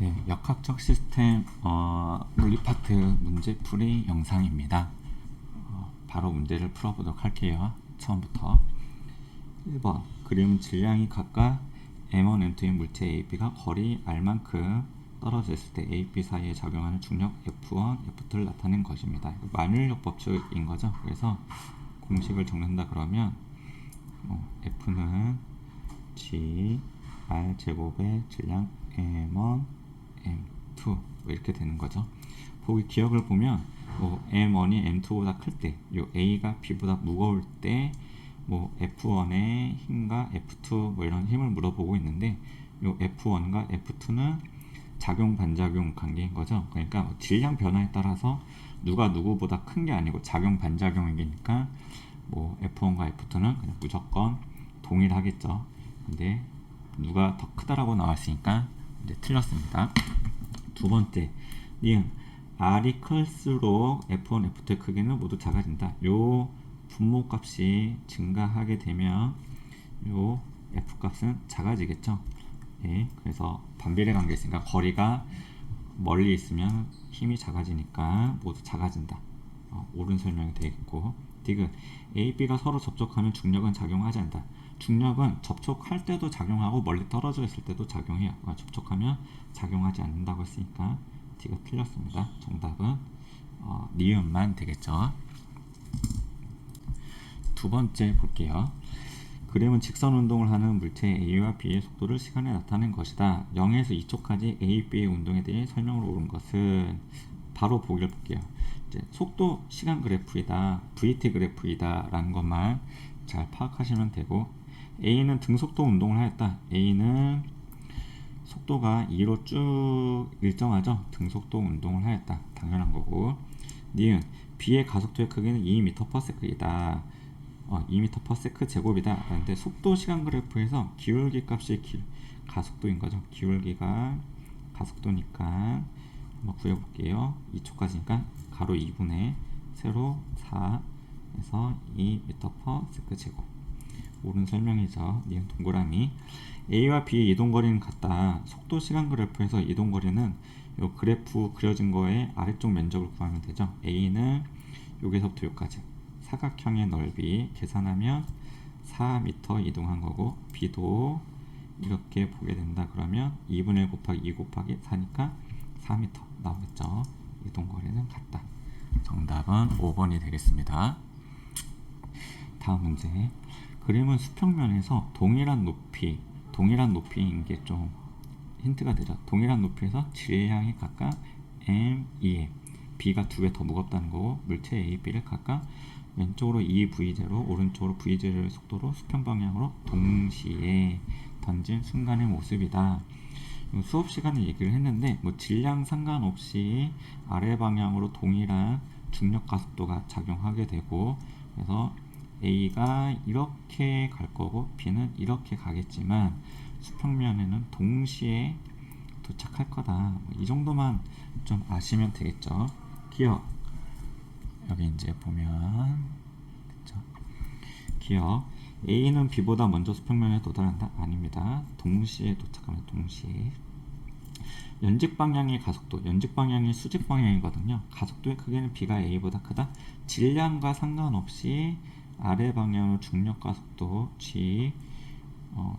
네, 역학적 시스템 물리 파트 문제풀이 영상입니다. 바로 문제를 풀어보도록 할게요. 처음부터 1번 그림은 질량이 각각 M1, M2의 물체 AB가 거리 R만큼 떨어져 있을 때 A, B 사이에 작용하는 중력 F1, F2를 나타낸 것입니다. 만울력 법칙인 거죠. 그래서 공식을 적는다 그러면 F는 G, R 제곱의 질량 M1, M2 뭐 이렇게 되는 거죠. 보기 기억을 보면 M1이 M2보다 클 때, 요 A가 B보다 무거울 때, F1의 힘과 F2 뭐 이런 힘을 물어보고 있는데, 요 F1과 F2는 작용 반작용 관계인 거죠. 그러니까 질량 변화에 따라서 누가 누구보다 큰 게 아니고 작용 반작용이니까 F1과 F2는 그냥 무조건 동일하겠죠. 근데 누가 더 크다라고 나왔으니까 이제 틀렸습니다. 두 번째, 니은 R이 클수록 F1, F2의 크기는 모두 작아진다. 요 분모값이 증가하게 되면 요 F값은 작아지겠죠. 예, 그래서 반비례 관계 있으니까 거리가 멀리 있으면 힘이 작아지니까 모두 작아진다. 옳은 설명이 되겠고, 디귿 A, B가 서로 접촉하면 중력은 작용하지 않는다. 중력은 접촉할 때도 작용하고 멀리 떨어져 있을 때도 작용해요. 접촉하면 작용하지 않는다고 했으니까 디귿 틀렸습니다. 정답은 니은만 되겠죠. 두 번째 볼게요. 그림은 직선 운동을 하는 물체 A와 B의 속도를 시간에 나타낸 것이다. 0에서 2초까지 A, B의 운동에 대해 설명을 옳은 것은 바로 보기를 볼게요. 이제 속도 시간 그래프이다, VT 그래프이다 라는 것만 잘 파악하시면 되고, A는 등속도 운동을 하였다. A는 속도가 2로 쭉 일정하죠. 등속도 운동을 하였다. 당연한 거고, 니은 B의 가속도의 크기는 2m/s이다. 2m/s 제곱이다. 그런데 속도 시간 그래프에서 기울기 값이 가속도인 거죠. 기울기가 가속도니까 한번 구해볼게요. 2초까지니까 가로 2분의 세로 4에서 2m/s 제곱. 옳은 설명이죠. 니은 동그라미. A와 B의 이동거리는 같다. 속도 시간 그래프에서 이동거리는 요 그래프 그려진 거에 아래쪽 면적을 구하면 되죠. A는 여기서부터 여기까지 사각형의 넓이 계산하면 4m 이동한 거고, B도 이렇게 보게 된다 그러면 2분의 1 곱하기 2 곱하기 4니까 4m 나오겠죠. 이동거리는 같다. 정답은 5번이 되겠습니다. 다음 문제. 그림은 수평면에서 동일한 높이인 게 좀 힌트가 되죠. 동일한 높이에서 질량이 각각 M, EM, B가 두 배 더 무겁다는 거고, 물체 A, B를 각각 왼쪽으로 2V0, 오른쪽으로 V0의 속도로 수평 방향으로 동시에 던진 순간의 모습이다. 수업 시간에 얘기를 했는데, 질량 상관없이 아래 방향으로 동일한 중력 가속도가 작용하게 되고, 그래서 A가 이렇게 갈 거고 B는 이렇게 가겠지만 수평면에는 동시에 도착할 거다. 이 정도만 좀 아시면 되겠죠. 기억. 여기 이제 보면 그쵸? 기억. A는 B보다 먼저 수평면에 도달한다? 아닙니다. 동시에 도착하면 동시에. 연직 방향의 가속도, 연직 방향이 수직 방향이거든요. 가속도의 크기는 B가 A보다 크다. 질량과 상관없이 아래 방향으로 중력 가속도 G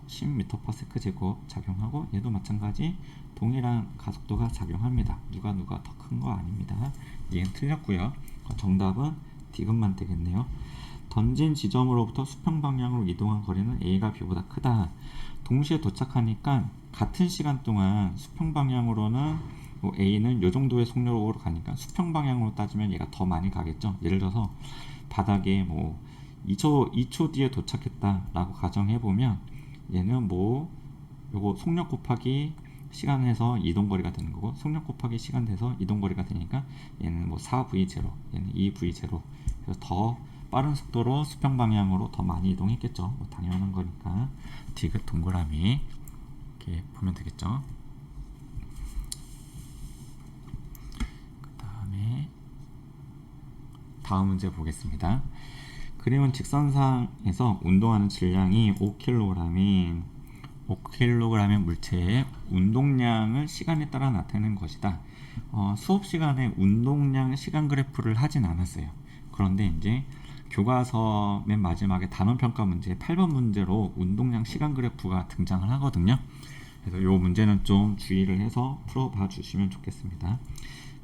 10m/s 제곱 작용하고, 얘도 마찬가지 동일한 가속도가 작용합니다. 누가 더 큰 거 아닙니다. 얘는 틀렸고요. 정답은 디귿만 되겠네요. 던진 지점으로부터 수평 방향으로 이동한 거리는 A가 B보다 크다. 동시에 도착하니까 같은 시간 동안 수평 방향으로는 A는 요 정도의 속력으로 가니까 수평 방향으로 따지면 얘가 더 많이 가겠죠. 예를 들어서 바닥에 2초 뒤에 도착했다 라고 가정해보면, 얘는 요거 속력 곱하기 시간 해서 이동거리가 되는 거고, 속력 곱하기 시간 돼서 이동거리가 되니까 얘는 4V0, 얘는 2V0. 그래서 더 빠른 속도로 수평 방향으로 더 많이 이동했겠죠. 당연한 거니까 디귿 동그라미 이렇게 보면 되겠죠. 다음 문제 보겠습니다. 그림은 직선상에서 운동하는 질량이 5kg인 5kg의 물체의 운동량을 시간에 따라 나타내는 것이다. 수업 시간에 운동량 시간 그래프를 하진 않았어요. 그런데 이제 교과서 맨 마지막에 단원평가 문제 8번 문제로 운동량 시간 그래프가 등장을 하거든요. 그래서 이 문제는 좀 주의를 해서 풀어봐 주시면 좋겠습니다.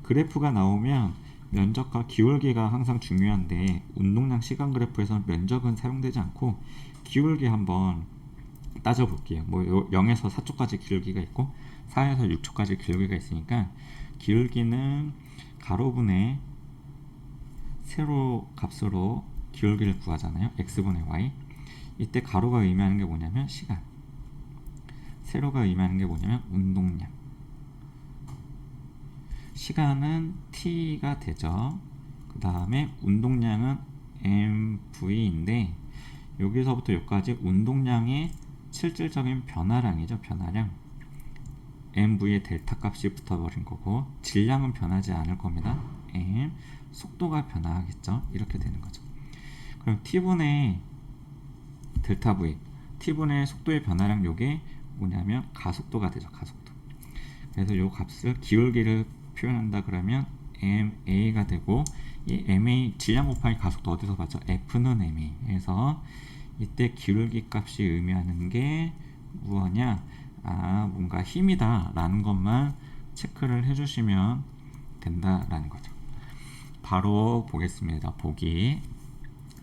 그래프가 나오면 면적과 기울기가 항상 중요한데 운동량 시간 그래프에서는 면적은 사용되지 않고 기울기 한번 따져볼게요. 뭐 0에서 4초까지 기울기가 있고 4에서 6초까지 기울기가 있으니까 기울기는 가로분의 세로 값으로 기울기를 구하잖아요. x분의 y. 이때 가로가 의미하는 게 뭐냐면 시간, 세로가 의미하는 게 뭐냐면 운동량. 시간은 t가 되죠. 그 다음에 운동량은 mv인데 여기서부터 여기까지 운동량의 실질적인 변화량이죠. 변화량. mv의 델타 값이 붙어버린 거고 질량은 변하지 않을 겁니다. m 속도가 변화하겠죠. 이렇게 되는 거죠. 그럼 t분의 델타 v, t분의 속도의 변화량 요게 뭐냐면 가속도가 되죠. 가속도. 그래서 요 값을 기울기를 표현한다 그러면 ma가 되고 이 ma 질량 곱하기 가속도 어디서 봤죠? f는 ma. 그래서 이때 기울기 값이 의미하는 게 무엇이냐? 뭔가 힘이다 라는 것만 체크를 해주시면 된다라는 거죠. 바로 보겠습니다. 보기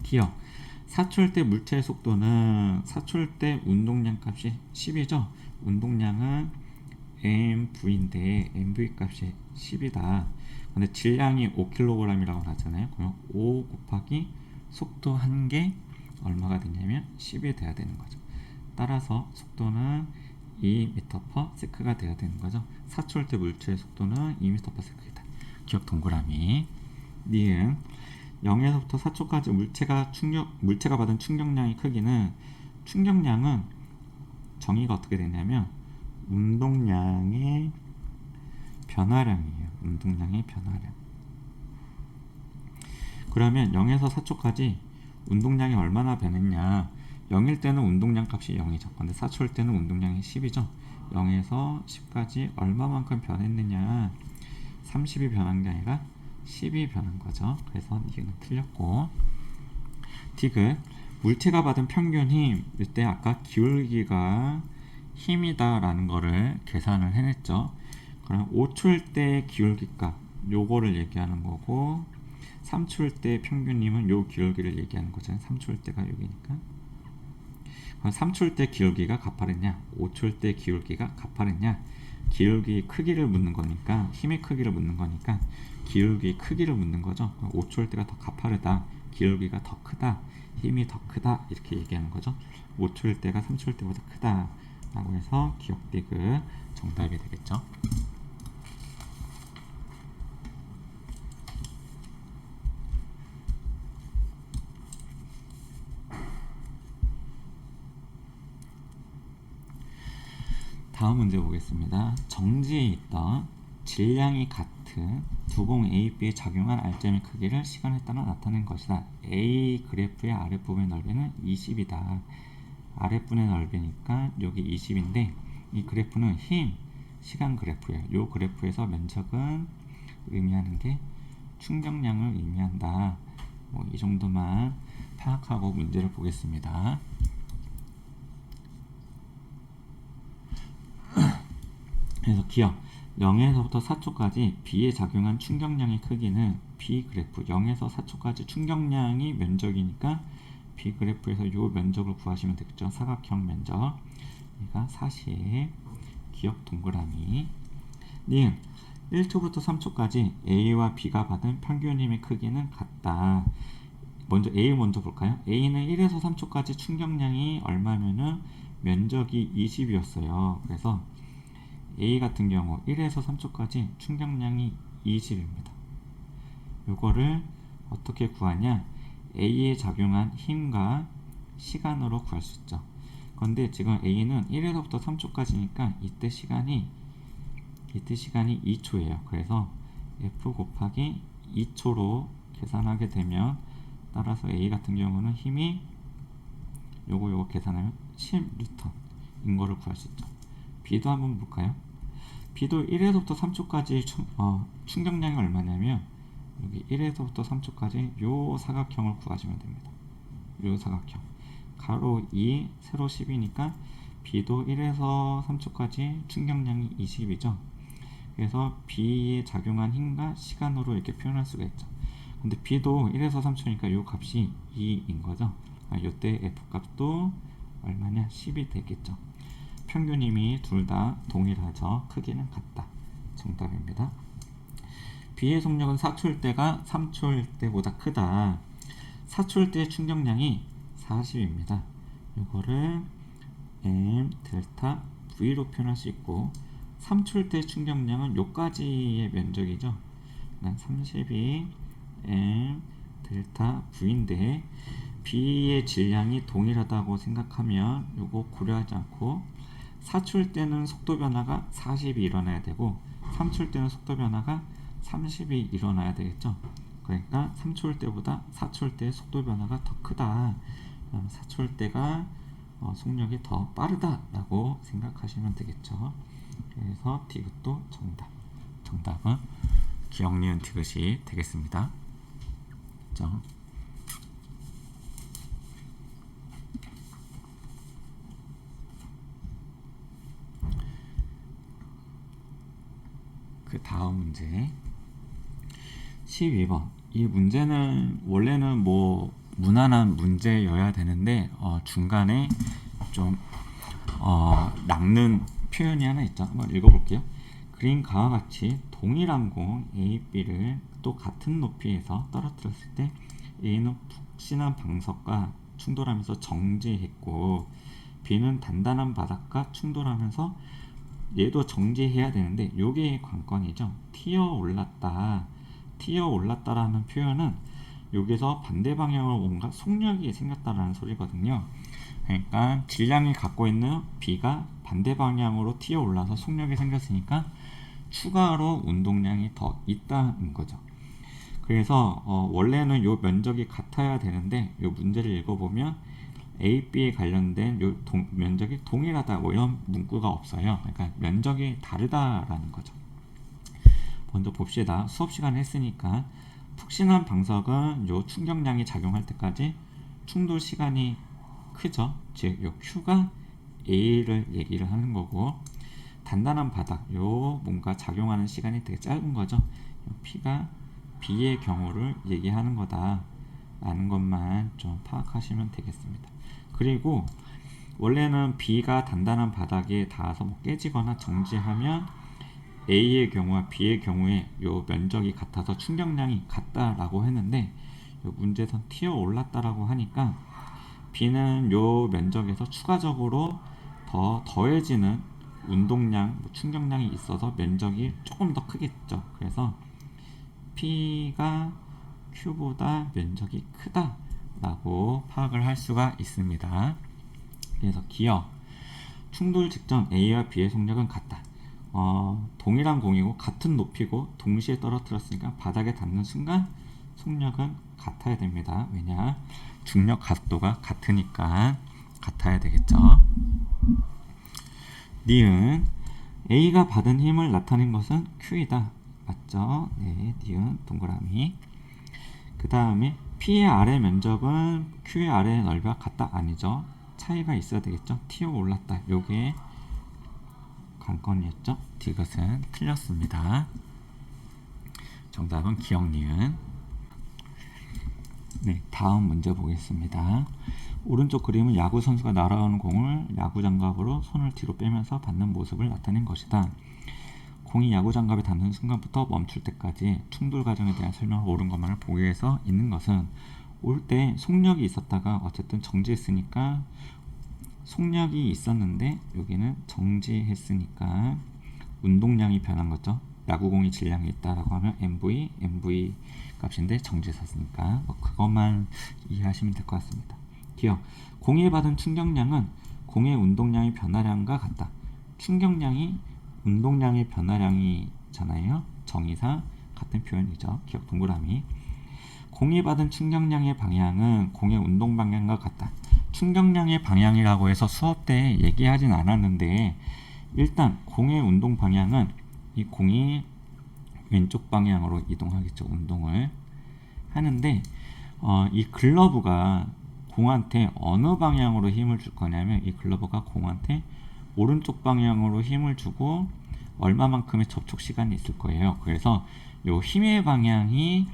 기억 4초일 때 물체의 속도는 4초일 때 운동량 값이 10이죠. 운동량은 mv인데 mv 값이 10이다. 근데 질량이 5kg이라고 나왔잖아요. 그럼 5 곱하기 속도 한 개 얼마가 되냐면 10이 돼야 되는 거죠. 따라서 속도는 2m/s가 돼야 되는 거죠. 4초일 때 물체의 속도는 2m/s이다. 기억 동그라미. 니은 0에서부터 4초까지 물체가 받은 충격량의 크기는 충격량은 정의가 어떻게 되냐면 운동량의 변화량이에요. 운동량의 변화량. 그러면 0에서 4초까지 운동량이 얼마나 변했냐? 0일 때는 운동량 값이 0이죠. 근데 4초일 때는 운동량이 10이죠. 0에서 10까지 얼마만큼 변했느냐? 30이 변한 게 아니라 10이 변한 거죠. 그래서 이거는 틀렸고. 디귿 물체가 받은 평균 힘. 이때 아까 기울기가 힘이다 라는 거를 계산을 해냈죠. 그럼 5초일 때 기울기 값 요거를 얘기하는 거고 3초일 때 평균 힘은 요 기울기를 얘기하는 거잖아요. 3초일 때가 여기니까. 그럼 3초일 때 기울기가 가파르냐 5초일 때 기울기가 가파르냐. 기울기 크기를 묻는 거니까 힘의 크기를 묻는 거니까 기울기 크기를 묻는 거죠. 5초일 때가 더 가파르다, 기울기가 더 크다, 힘이 더 크다 이렇게 얘기하는 거죠. 5초일 때가 3초일 때보다 크다 라고 해서 기억 디귿 정답이 되겠죠. 다음 문제 보겠습니다. 정지에 있던 질량이 같은 두 공 A, B에 작용한 알점의 크기를 시간에 따라 나타낸 것이다. A 그래프의 아랫부분의 넓이는 20이다. 아랫분의 넓이니까 여기 20인데 이 그래프는 힘, 시간 그래프예요. 이 그래프에서 면적은 의미하는 게 충격량을 의미한다. 이 정도만 파악하고 문제를 보겠습니다. 그래서 기억 0에서부터 4초까지 B에 작용한 충격량의 크기는 B 그래프 0에서 4초까지 충격량이 면적이니까 B 그래프에서 이 면적을 구하시면 되겠죠. 사각형 면적 얘가 40. 기억 동그라미. 니은 1초부터 3초까지 A와 B가 받은 평균 힘의 크기는 같다. 먼저 A 먼저 볼까요? A는 1에서 3초까지 충격량이 얼마면은 면적이 20이었어요. 그래서 A 같은 경우 1에서 3초까지 충격량이 20입니다. 요거를 어떻게 구하냐? A에 작용한 힘과 시간으로 구할 수 있죠. 그런데 지금 A는 1에서부터 3초까지니까 이때 시간이 2초예요. 그래서 F 곱하기 2초로 계산하게 되면 따라서 A 같은 경우는 힘이 요거 계산하면 10N B인 거를 구할 수 있죠. B도 한번 볼까요? B도 1에서부터 3초까지 충격량이 얼마냐면 여기 1에서부터 3초까지 요 사각형을 구하시면 됩니다. 요 사각형 가로 2 세로 10이니까 B도 1에서 3초까지 충격량이 20이죠. 그래서 B에 작용한 힘과 시간으로 이렇게 표현할 수가 있죠. 근데 B도 1에서 3초니까 요 값이 2인 거죠. 요때 F 값도 얼마냐? 10이 되겠죠. 평균 힘이 둘 다 동일하죠. 크기는 같다. 정답입니다. B의 속력은 4초일 때가 3초일 때보다 크다. 4초일 때의 충격량이 40입니다. 이거를 M 델타 V로 표현할 수 있고 3초일 때의 충격량은 요까지의 면적이죠. 그러니까 32 M 델타 V인데 B의 질량이 동일하다고 생각하면 요거 고려하지 않고 4초일 때는 속도 변화가 40이 일어나야 되고 3초일 때는 속도 변화가 30이 일어나야 되겠죠. 그러니까 3초일 때보다 4초일 때의 속도 변화가 더 크다. 4초일 때가 속력이 더 빠르다 라고 생각하시면 되겠죠. 그래서 디귿도 정답. 정답은 기억, 니은, 디귿이 되겠습니다. 그렇죠? 그 다음 문제 12번. 이 문제는 원래는 뭐 무난한 문제여야 되는데 중간에 좀 남는 표현이 하나 있죠. 한번 읽어볼게요. 그림과 같이 동일한 공 A, B를 또 같은 높이에서 떨어뜨렸을 때 A는 푹신한 방석과 충돌하면서 정지했고 B는 단단한 바닥과 충돌하면서 얘도 정지해야 되는데 요게 관건이죠. 튀어 올랐다라는 표현은 여기서 반대 방향으로 뭔가 속력이 생겼다라는 소리거든요. 그러니까 질량이 갖고 있는 B가 반대 방향으로 튀어 올라서 속력이 생겼으니까 추가로 운동량이 더 있다는 거죠. 그래서 원래는 요 면적이 같아야 되는데 요 문제를 읽어보면 A, B에 관련된 요 면적이 동일하다 뭐 이런 문구가 없어요. 그러니까 면적이 다르다라는 거죠. 먼저 봅시다. 수업 시간에 했으니까 푹신한 방석은 요 충격량이 작용할 때까지 충돌 시간이 크죠. 즉 요 Q가 A를 얘기를 하는 거고 단단한 바닥 요 뭔가 작용하는 시간이 되게 짧은 거죠. P가 B의 경우를 얘기하는 거다 라는 것만 좀 파악하시면 되겠습니다. 그리고 원래는 B가 단단한 바닥에 닿아서 뭐 깨지거나 정지하면 A의 경우와 B의 경우에 요 면적이 같아서 충격량이 같다라고 했는데 요 문제에선 튀어 올랐다라고 하니까 B는 요 면적에서 추가적으로 더해지는 운동량, 충격량이 있어서 면적이 조금 더 크겠죠. 그래서 P가 Q보다 면적이 크다라고 파악을 할 수가 있습니다. 그래서 기억, 충돌 직전 A와 B의 속력은 같다. 동일한 공이고 같은 높이고 동시에 떨어뜨렸으니까 바닥에 닿는 순간 속력은 같아야 됩니다. 왜냐? 중력 각도가 같으니까 같아야 되겠죠. 니은 A가 받은 힘을 나타낸 것은 Q이다. 맞죠? 네, 니은 동그라미. 그 다음에 P의 아래 면적은 Q의 아래 넓이와 같다. 아니죠. 차이가 있어야 되겠죠. 튀어 올랐다. 요게 관건이었죠. 디귿은 틀렸습니다. 정답은 기억, 니은. 네, 다음 문제 보겠습니다. 오른쪽 그림은 야구 선수가 날아오는 공을 야구 장갑으로 손을 뒤로 빼면서 받는 모습을 나타낸 것이다. 공이 야구 장갑에 닿는 순간부터 멈출 때까지 충돌 과정에 대한 설명을 옳은 것만을 보기 위해서 있는 것은 올 때 속력이 있었다가 어쨌든 정지했으니까 속력이 있었는데 여기는 정지했으니까 운동량이 변한 거죠. 야구공이 질량이 있다라고 하면 MV 값인데 정지했으니까 그것만 이해하시면 될 것 같습니다. 기억, 공이 받은 충격량은 공의 운동량의 변화량과 같다. 충격량이 운동량의 변화량이잖아요. 정의상 같은 표현이죠. 기억 동그라미. 공이 받은 충격량의 방향은 공의 운동 방향과 같다. 충격량의 방향이라고 해서 수업 때 얘기하진 않았는데 일단 공의 운동 방향은 이 공이 왼쪽 방향으로 이동하겠죠. 운동을 하는데 이 글러브가 공한테 어느 방향으로 힘을 줄 거냐면 이 글러브가 공한테 오른쪽 방향으로 힘을 주고 얼마만큼의 접촉 시간이 있을 거예요. 그래서 요 힘의 방향이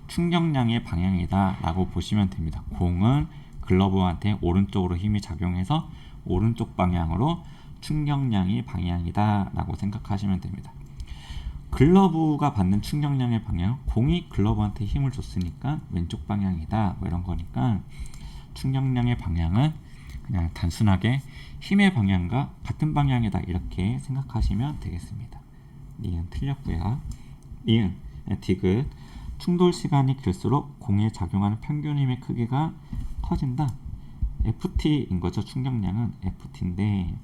충격량의 방향이다 라고 보시면 됩니다. 공은 글러브한테 오른쪽으로 힘이 작용해서 오른쪽 방향으로 충격량의 방향이다 라고 생각하시면 됩니다. 글러브가 받는 충격량의 방향, 공이 글러브한테 힘을 줬으니까 왼쪽 방향이다 뭐 이런 거니까 충격량의 방향은 그냥 단순하게 힘의 방향과 같은 방향이다 이렇게 생각하시면 되겠습니다. 니은 틀렸고요. 니은 디귿 충돌 시간이 길수록 공에 작용하는 평균 힘의 크기가 커진다. FT인 거죠. 충격량은 FT인데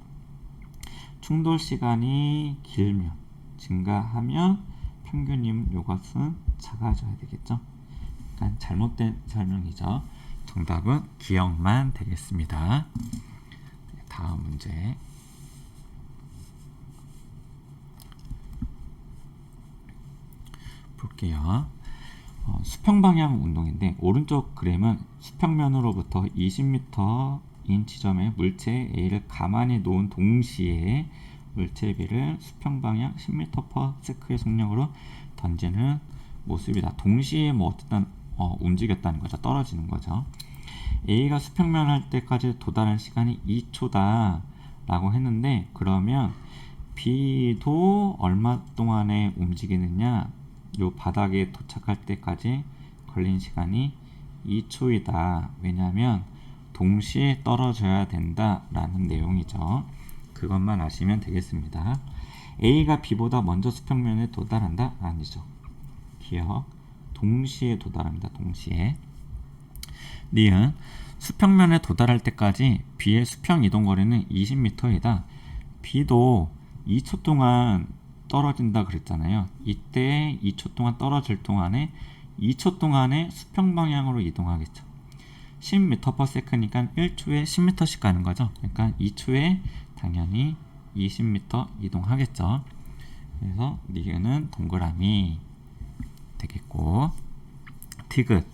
충돌 시간이 길면 증가하면 평균 힘 요것은 작아져야 되겠죠. 그러니까 잘못된 설명이죠. 정답은 기억만 되겠습니다. 다음 문제 볼게요. 수평 방향 운동인데 오른쪽 그림은 수평면으로부터 20m인 지점에 물체 A를 가만히 놓은 동시에 물체 B를 수평 방향 10m/s의 속력으로 던지는 모습이다. 동시에 뭐 어쨌든 움직였다는 거죠. 떨어지는 거죠. A가 수평면 할 때까지 도달한 시간이 2초다 라고 했는데 그러면 B도 얼마 동안에 움직이느냐, 요 바닥에 도착할 때까지 걸린 시간이 2초이다. 왜냐하면 동시에 떨어져야 된다 라는 내용이죠. 그것만 아시면 되겠습니다. A가 B보다 먼저 수평면에 도달한다? 아니죠. 기억. 동시에 도달합니다. 동시에. 니은 수평면에 도달할 때까지 B의 수평 이동 거리는 20m이다. B도 2초 동안 떨어진다 그랬잖아요. 이때 2초 동안 떨어질 동안에 2초 동안에 수평 방향으로 이동하겠죠. 10m/s니까 1초에 10m씩 가는 거죠. 그러니까 2초에 당연히 20m 이동하겠죠. 그래서 니은은 동그라미 되겠고, 디귿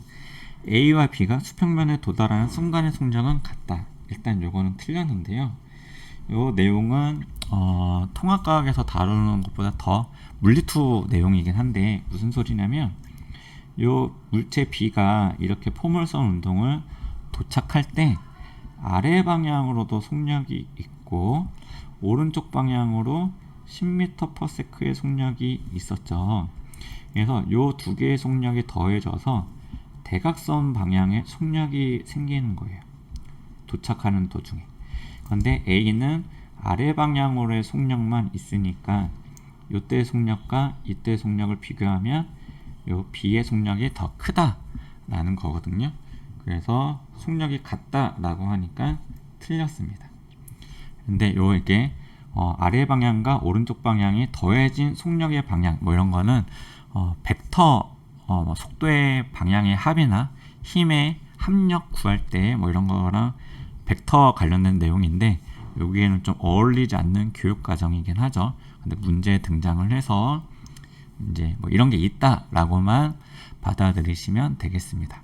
A와 B가 수평면에 도달하는 순간의 속력은 같다. 일단 요거는 틀렸는데요. 요 내용은 통합과학에서 다루는 것보다 더 물리투 내용이긴 한데 무슨 소리냐면 요 물체 B가 이렇게 포물선 운동을 도착할 때 아래 방향으로도 속력이 있고 오른쪽 방향으로 10m/s의 속력이 있었죠. 그래서 요 두 개의 속력이 더해져서 대각선 방향의 속력이 생기는 거예요. 도착하는 도중에. 그런데 A는 아래 방향으로의 속력만 있으니까 요때의 속력과 이때의 속력을 비교하면 요 B의 속력이 더 크다라는 거거든요. 그래서 속력이 같다라고 하니까 틀렸습니다. 근데 이게 아래 방향과 오른쪽 방향이 더해진 속력의 방향 뭐 이런 거는 벡터 속도의 방향의 합이나 힘의 합력 구할 때 뭐 이런 거랑 벡터 관련된 내용인데 여기에는 좀 어울리지 않는 교육 과정이긴 하죠. 근데 문제에 등장을 해서 이제 뭐 이런 게 있다라고만 받아들이시면 되겠습니다.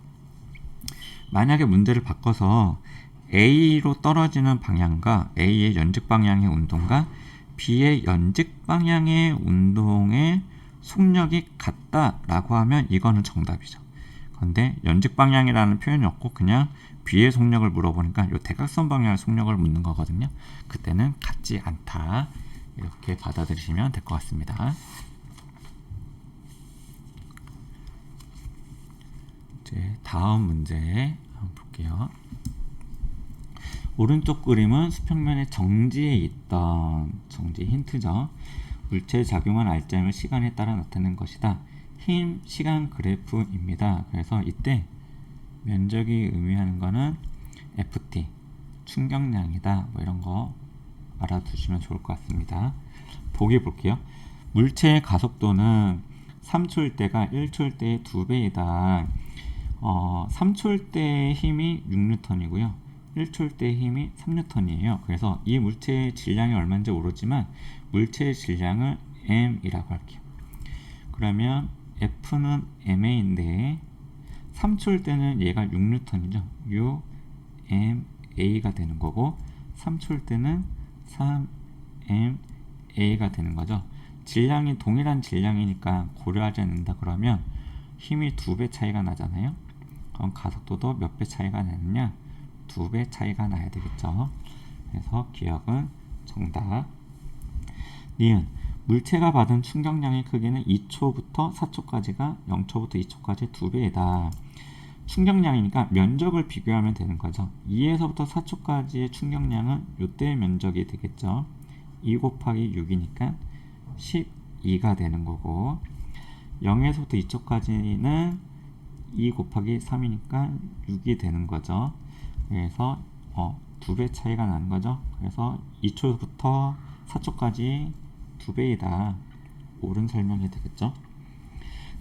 만약에 문제를 바꿔서 A로 떨어지는 방향과 A의 연직 방향의 운동과 B의 연직 방향의 운동의 속력이 같다라고 하면 이거는 정답이죠. 그런데 연직 방향이라는 표현이 없고 그냥 B의 속력을 물어보니까 이 대각선 방향의 속력을 묻는 거거든요. 그때는 같지 않다. 이렇게 받아들이시면 될 것 같습니다. 이제 다음 문제 한번 볼게요. 오른쪽 그림은 수평면의 정지에 있던 정지 힌트죠. 물체에 작용한 알짜임을 시간에 따라 나타낸 것이다. 힘, 시간 그래프입니다. 그래서 이때 면적이 의미하는 거는 FT, 충격량이다. 뭐 이런 거 알아두시면 좋을 것 같습니다. 보기 볼게요. 물체의 가속도는 3초일 때가 1초일 때의 2배이다. 3초일 때의 힘이 6N이고요. 1초일 때 힘이 3N이에요. 그래서 이 물체의 질량이 얼마인지 모르지만 물체의 질량을 M이라고 할게요. 그러면 F는 MA인데 3초일 때는 얘가 6N이죠. 6MA가 되는 거고 3초일 때는 3MA가 되는 거죠. 질량이 동일한 질량이니까 고려하지 않는다 그러면 힘이 2배 차이가 나잖아요. 그럼 가속도도 몇 배 차이가 나느냐? 2배 차이가 나야 되겠죠. 그래서 기억은 정답. 니은 물체가 받은 충격량의 크기는 2초부터 4초까지가 0초부터 2초까지 2배이다. 충격량이니까 면적을 비교하면 되는 거죠. 2에서부터 4초까지의 충격량은 이때의 면적이 되겠죠. 2 곱하기 6이니까 12가 되는 거고 0에서부터 2초까지는 2 곱하기 3이니까 6이 되는 거죠. 그래서 2배 차이가 나는 거죠. 그래서 2초부터 4초까지 2배이다. 옳은 설명이 되겠죠.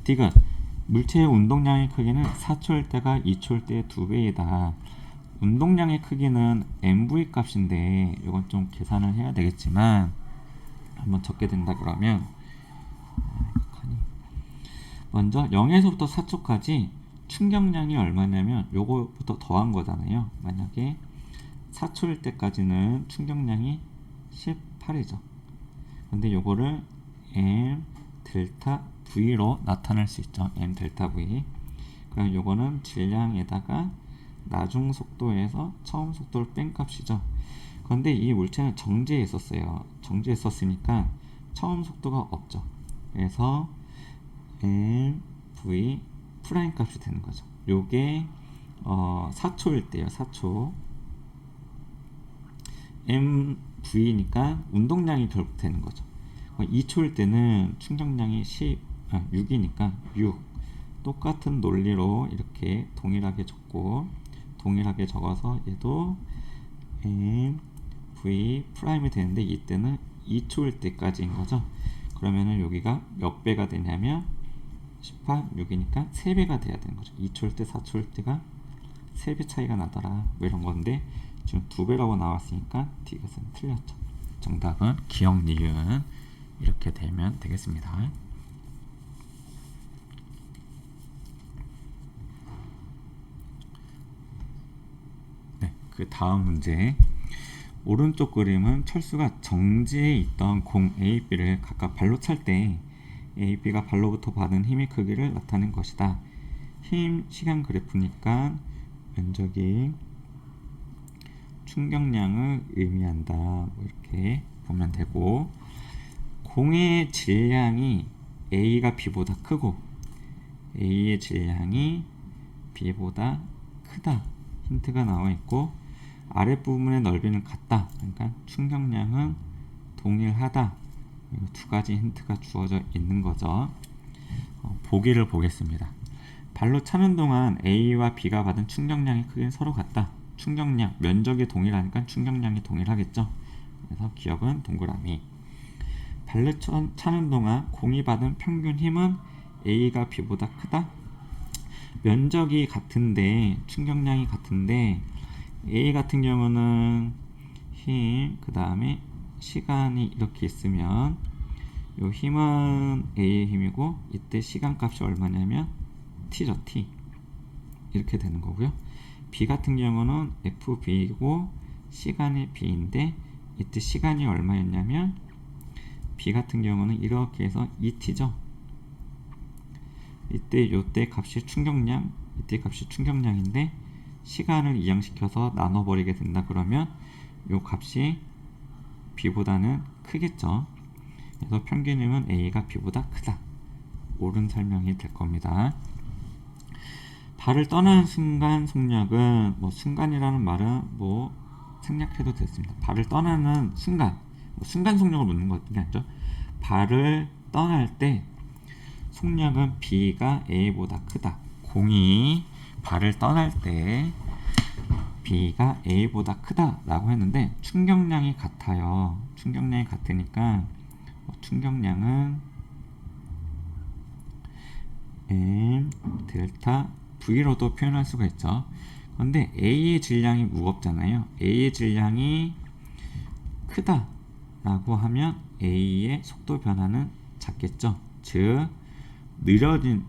디귿 물체의 운동량의 크기는 4초일 때가 2초일 때의 2배이다. 운동량의 크기는 mv 값인데 이건 좀 계산을 해야 되겠지만 한번 적게 된다 그러면 먼저 0에서부터 4초까지 충격량이 얼마냐면 요거부터 더한 거잖아요. 만약에 4초일 때까지는 충격량이 18이죠. 근데 요거를 m 델타 v로 나타낼 수 있죠. m 델타 v. 그럼 요거는 질량에다가 나중 속도에서 처음 속도를 뺀 값이죠. 그런데 이 물체는 정지에 있었어요. 정지에 있었으니까 처음 속도가 없죠. 그래서 mv 프라임 값이 되는 거죠. 요게 4초일 때요. 4초. mv니까 운동량이 결국 되는 거죠. 2초일 때는 충격량이 6이니까 6. 똑같은 논리로 이렇게 동일하게 적고 동일하게 적어서 얘도 mv 프라임이 되는데 이때는 2초일 때까지인 거죠. 그러면은 여기가 몇 배가 되냐면 18, 6이니까 3배가 돼야 되는 거죠. 2초일 때, 4초일 때가 3배 차이가 나더라. 뭐 이런 건데 지금 2배라고 나왔으니까 디귿은 틀렸죠. 정답은 기억 니은 이렇게 되면 되겠습니다. 네, 그 다음 문제. 오른쪽 그림은 철수가 정지에 있던 공 A, B를 각각 발로 찰 때 A, B가 발로부터 받은 힘의 크기를 나타낸 것이다. 힘 시간 그래프니까 면적이 충격량을 의미한다. 뭐 이렇게 보면 되고 공의 질량이 A가 B보다 크고 A의 질량이 B보다 크다. 힌트가 나와 있고 아랫부분의 넓이는 같다. 그러니까 충격량은 동일하다. 두 가지 힌트가 주어져 있는 거죠. 보기를 보겠습니다. 발로 차는 동안 A와 B가 받은 충격량의 크기는 서로 같다. 충격량, 면적이 동일하니까 충격량이 동일하겠죠. 그래서 기억은 동그라미. 발로 차는 동안 공이 받은 평균 힘은 A가 B보다 크다. 면적이 같은데 충격량이 같은데 A 같은 경우는 힘, 그 다음에 시간이 이렇게 있으면 요 힘은 A의 힘이고 이때 시간값이 얼마냐면 T죠. T. 이렇게 되는 거고요. B 같은 경우는 FB이고 시간이 B인데 이때 시간이 얼마였냐면 B 같은 경우는 이렇게 해서 2T죠. 이때 요때 값이 충격량, 이때 값이 충격량인데 시간을 이항시켜서 나눠버리게 된다 그러면 요 값이 B보다는 크겠죠. 그래서 평균임은 A가 B보다 크다. 옳은 설명이 될 겁니다. 발을 떠나는 순간 속력은 뭐 순간이라는 말은 뭐 생략해도 됐습니다. 발을 떠나는 순간, 뭐 순간 속력을 묻는 것이 아니죠. 발을 떠날 때 속력은 B가 A보다 크다. 공이 발을 떠날 때 B가 A보다 크다 라고 했는데 충격량이 같아요. 충격량이 같으니까 충격량은 M 델타 V로도 표현할 수가 있죠. 근데 A의 질량이 무겁잖아요. A의 질량이 크다 라고 하면 A의 속도 변화는 작겠죠. 즉 느려진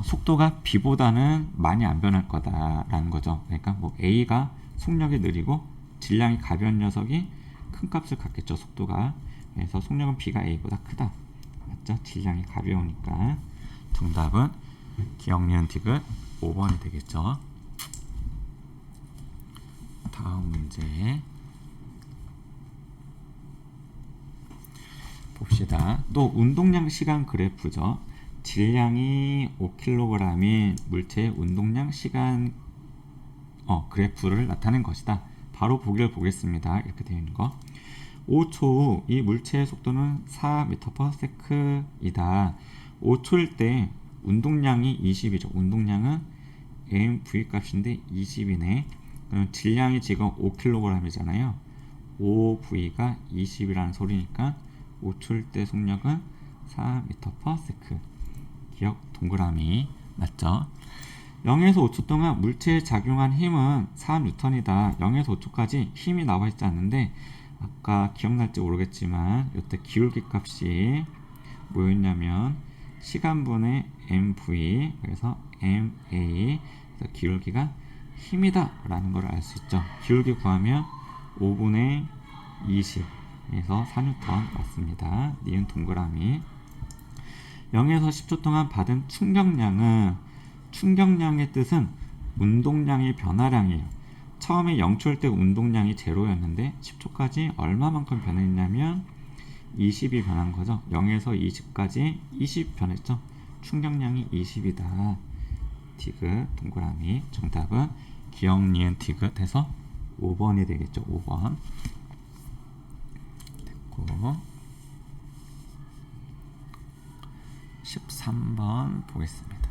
속도가 B보다는 많이 안 변할 거다라는 거죠. 그러니까 뭐 A가 속력이 느리고 질량이 가벼운 녀석이 큰 값을 갖겠죠. 속도가. 그래서 속력은 B가 A보다 크다. 맞죠? 질량이 가벼우니까. 정답은 기억, 니은, 디귿 5번이 되겠죠. 다음 문제 봅시다. 또 운동량 시간 그래프죠. 질량이 5kg인 물체의 운동량 시간 그래프를 나타낸 것이다. 바로 보기를 보겠습니다. 이렇게 되어 있는 거. 5초 후 이 물체의 속도는 4m/s이다. 5초일 때 운동량이 20이죠. 운동량은 mv 값인데 20이네. 그럼 질량이 지금 5kg이잖아요. 5v가 20이라는 소리니까 5초일 때 속력은 4m/s. 기억 동그라미 맞죠? 0에서 5초 동안 물체에 작용한 힘은 4N이다. 0에서 5초까지 힘이 나와 있지 않는데 아까 기억날지 모르겠지만 이때 기울기 값이 뭐였냐면 시간분의 mv, 그래서 ma, 그래서 기울기가 힘이다 라는 걸 알 수 있죠. 기울기 구하면 5분의 20에서 4N 맞습니다. 니은 동그라미. 0에서 10초 동안 받은 충격량의 뜻은 운동량의 변화량이에요. 처음에 0초일 때 운동량이 제로였는데 10초까지 얼마만큼 변했냐면 20이 변한 거죠. 0에서 20까지 20 변했죠. 충격량이 20이다. 디귿 동그라미. 정답은 기억, 니은, 디귿 해서 5번이 되겠죠. 5번 됐고 13번 보겠습니다.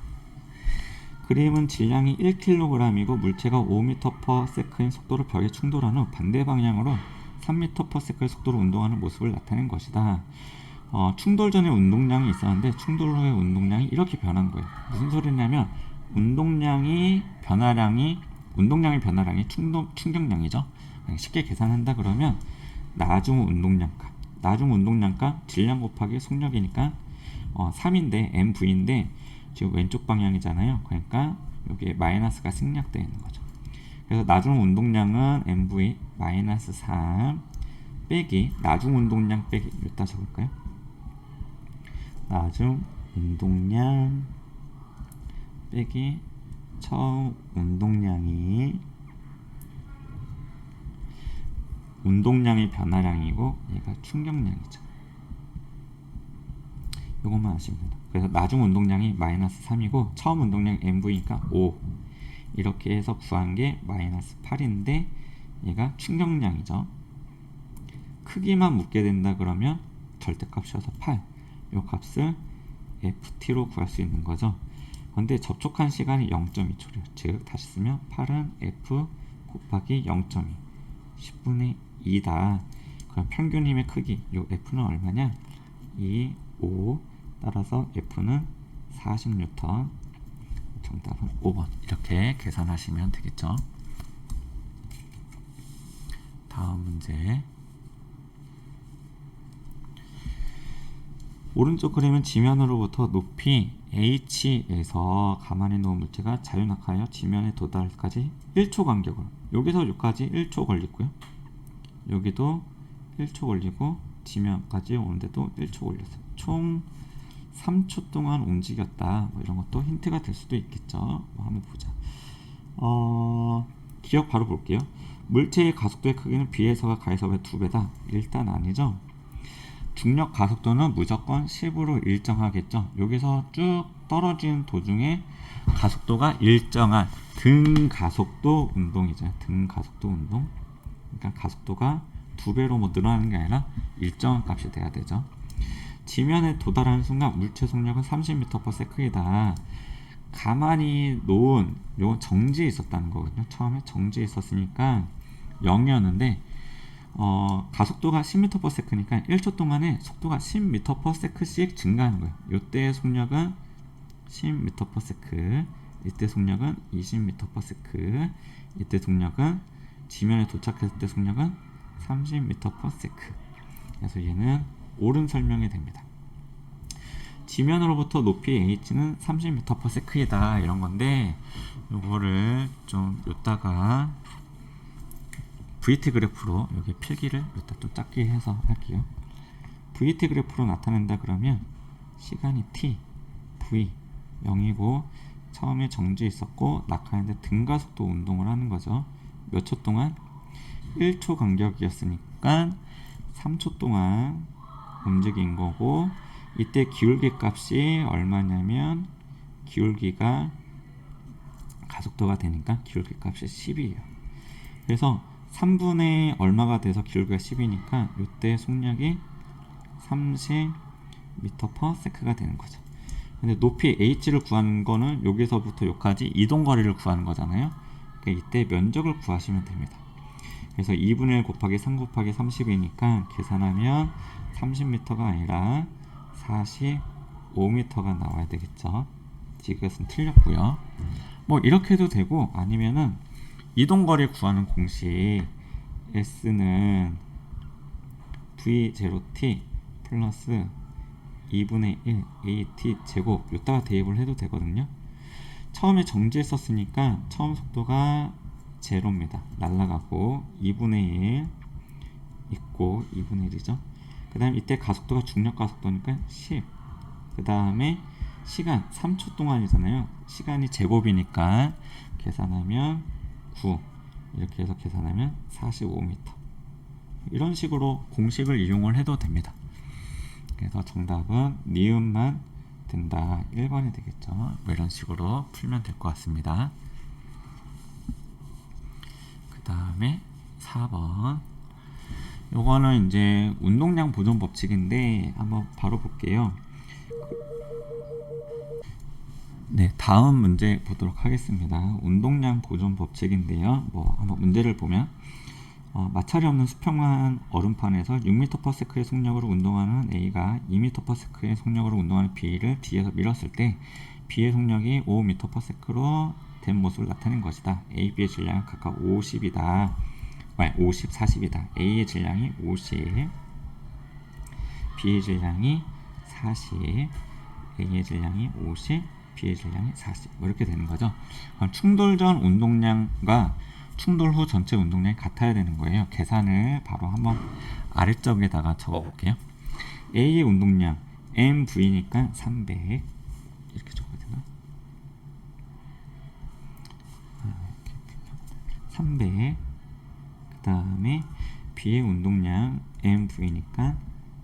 그림은 질량이 1kg이고 물체가 5m/s인 속도로 벽에 충돌한 후 반대 방향으로 3m/s의 속도로 운동하는 모습을 나타낸 것이다. 충돌 전에 운동량이 있었는데 충돌 후에 운동량이 이렇게 변한 거예요. 무슨 소리냐면 운동량의 변화량이 충격량이죠. 쉽게 계산한다 그러면 나중 운동량값 질량 곱하기 속력이니까 3인데 mv인데 지금 왼쪽 방향이잖아요. 그러니까 여기에 마이너스가 생략되어 있는 거죠. 그래서 나중 운동량은 mv 마이너스 3 빼기 나중 운동량 빼기 몇 다 적을까요? 나중 운동량 빼기 처음 운동량이 변화량이고 얘가 충격량이죠. 이것만 아시면 됩니다. 그래서 나중 운동량이 마이너스 3이고 처음 운동량 mv니까 5 이렇게 해서 구한 게 마이너스 8인데 얘가 충격량이죠. 크기만 묻게 된다 그러면 절대값이어서 8 이 값을 ft로 구할 수 있는 거죠. 근데 접촉한 시간이 0.2초래요. 즉 다시 쓰면 8은 f 곱하기 0.2 10분의 2다. 그럼 평균 힘의 크기 이 f는 얼마냐? 2, 5 따라서 F는 40N. 정답은 5번. 이렇게 계산하시면 되겠죠. 다음 문제. 오른쪽 그림은 지면으로부터 높이 h에서 가만히 놓은 물체가 자유낙하하여 지면에 도달까지 1초 간격으로, 여기서 여기까지 1초 걸리고요. 여기도 1초 걸리고 지면까지 오는데도 1초 걸렸어요. 총 3초 동안 움직였다. 뭐 이런 것도 힌트가 될 수도 있겠죠. 뭐 한번 보자. 기억 바로 볼게요. 물체의 가속도의 크기는 B에서가 가에서의 2배다. 일단 아니죠. 중력 가속도는 무조건 10으로 일정하겠죠. 여기서 쭉 떨어지는 도중에 가속도가 일정한 등 가속도 운동이죠. 등 가속도 운동. 그러니까 가속도가 2배로 뭐 늘어나는 게 아니라 일정한 값이 돼야 되죠. 지면에 도달하는 순간 물체 속력은 30m/s이다. 가만히 놓은 요 정지에 있었다는 거거든요. 처음에 정지에 있었으니까 0이었는데 가속도가 10m/s니까 1초 동안에 속도가 10m/s씩 증가하는 거예요. 이때의 속력은 10m/s, 이때 속력은 20m/s. 이때 속력은 지면에 도착했을 때 속력은 30m/s. 그래서 얘는 옳은 설명이 됩니다. 지면으로부터 높이 h는 30m/s이다 이런 건데, 요거를 좀 요따가 VT 그래프로 여기 필기를 요따 좀 작게 해서 할게요. VT 그래프로 나타낸다 그러면 시간이 t, v 0이고 처음에 정지 있었고 낙하하는데 등가속도 운동을 하는 거죠. 몇 초 동안? 1초 간격이었으니까 3초 동안 움직인 거고, 이때 기울기 값이 얼마냐면 기울기가 가속도가 되니까 기울기 값이 10이에요. 그래서 3분의 얼마가 돼서 기울기가 10이니까 이때 속력이 30m/s가 되는 거죠. 근데 높이 h를 구하는 거는 여기서부터 여기까지 이동거리를 구하는 거잖아요. 그러니까 이때 면적을 구하시면 됩니다. 그래서 2분의 1 곱하기 3 곱하기 30이니까 계산하면 30m가 아니라 45m가 나와야 되겠죠. 이것은 틀렸고요. 뭐 이렇게 해도 되고, 아니면은 이동거리 구하는 공식 S는 V0t 플러스 2분의 1 AT 제곱 이따가 대입을 해도 되거든요. 처음에 정지했었으니까 처음 속도가 제로입니다. 날아가고 2분의 1 있고 2분의 1이죠. 그 다음에 이때 가속도가 중력 가속도니까 10. 그 다음에 시간 3초 동안이잖아요. 시간이 제곱이니까 계산하면 9. 이렇게 해서 계산하면 45m. 이런 식으로 공식을 이용을 해도 됩니다. 그래서 정답은 니은만 된다. 1번이 되겠죠. 뭐 이런 식으로 풀면 될 것 같습니다. 그 다음에 4번. 요거는 이제 운동량 보존 법칙인데 한번 바로 볼게요. 네, 다음 문제 보도록 하겠습니다. 운동량 보존 법칙인데요. 뭐 한번 문제를 보면 마찰이 없는 수평한 얼음판에서 6m/s의 속력으로 운동하는 A가 2m/s의 속력으로 운동하는 B를 뒤에서 밀었을 때 B의 속력이 5m/s로 된 모습을 나타낸 것이다. A, B의 질량은 각각 50이다. 50, 40이다. A의 질량이 50, B의 질량이 40, A의 질량이 50, B의 질량이 40. 뭐 이렇게 되는 거죠. 그럼 충돌 전 운동량과 충돌 후 전체 운동량이 같아야 되는 거예요. 계산을 바로 한번 아래쪽에다가 적어 볼게요. A의 운동량 MV니까 300 이렇게 적어야 되나? 300. 그 다음에 B의 운동량 MV니까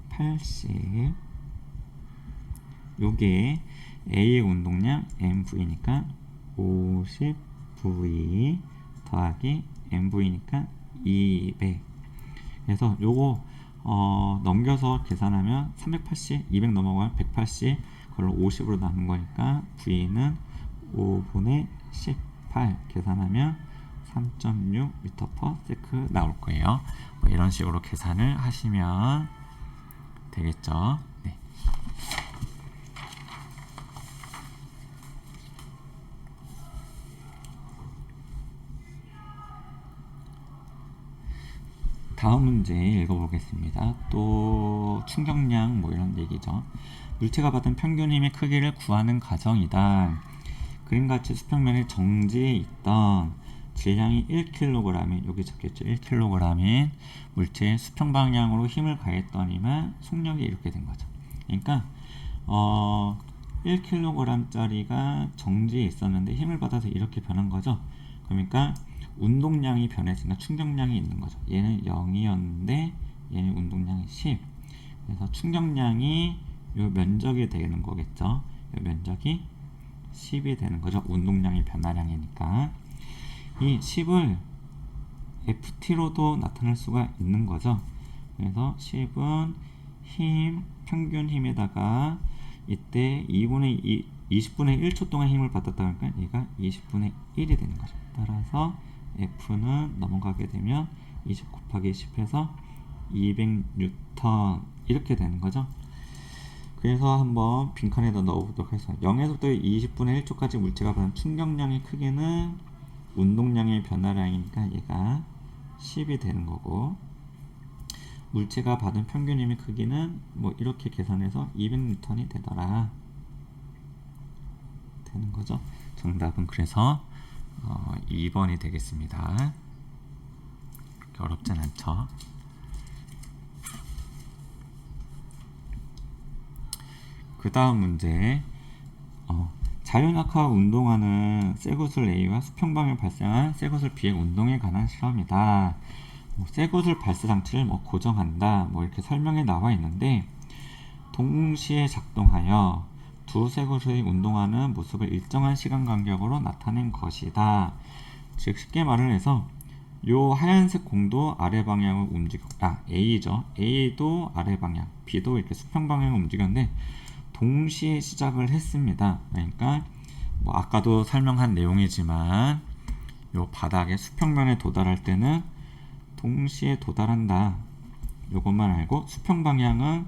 80. 요게 A의 운동량 MV니까 50V 더하기 MV니까 200. 그래서 요거 넘겨서 계산하면 380, 200 넘어가면 180, 그걸로 50으로 나눈 거니까 V는 5분의 18 계산하면 3.6m/s 나올 거예요. 뭐 이런 식으로 계산을 하시면 되겠죠. 네. 다음 문제 읽어보겠습니다. 또 충격량 뭐 이런 얘기죠. 물체가 받은 평균 힘의 크기를 구하는 과정이다. 그림같이 수평면에 정지해 있던 질량이 1kg인, 여기 적혔죠. 1kg인 물체에 수평 방향으로 힘을 가했더니만 속력이 이렇게 된 거죠. 그러니까 1kg짜리가 정지해 있었는데 힘을 받아서 이렇게 변한 거죠. 그러니까 운동량이 변했으니까 충격량이 있는 거죠. 얘는 0이었는데 얘는 운동량이 10. 그래서 충격량이 요 면적이 되는 거겠죠. 요 면적이 10이 되는 거죠. 운동량이 변화량이니까. 이 10을 FT로도 나타낼 수가 있는 거죠. 그래서 10은 힘, 평균 힘에다가 이때 20분의 1초 동안 힘을 받았다 그러니까 얘가 20분의 1이 되는 거죠. 따라서 F는 넘어가게 되면 20 곱하기 10 해서 200N 이렇게 되는 거죠. 그래서 한번 빈칸에다 넣어보도록 하겠습니다. 0에서부터 20분의 1초까지 물체가 받은 충격량의 크기는 운동량의 변화량이니까 얘가 10이 되는 거고, 물체가 받은 평균 힘의 크기는 뭐 이렇게 계산해서 200N이 되더라 되는 거죠. 정답은 그래서 2번이 되겠습니다. 그렇게 어렵진 않죠. 그 다음 문제, 자유낙하 운동하는 쇠구슬 A와 수평방향 발생한 쇠구슬 B의 운동에 관한 실험이다. 쇠구슬 발사 장치를 고정한다 이렇게 설명에 나와 있는데, 동시에 작동하여 두 쇠구슬이 운동하는 모습을 일정한 시간 간격으로 나타낸 것이다. 즉 쉽게 말을 해서 요 하얀색 공도 아래 방향을 A죠. A도 아래 방향, B도 이렇게 수평 방향을 움직였는데 동시에 시작을 했습니다. 그러니까 아까도 설명한 내용이지만 요 바닥에 수평면에 도달할 때는 동시에 도달한다. 요것만 알고, 수평 방향은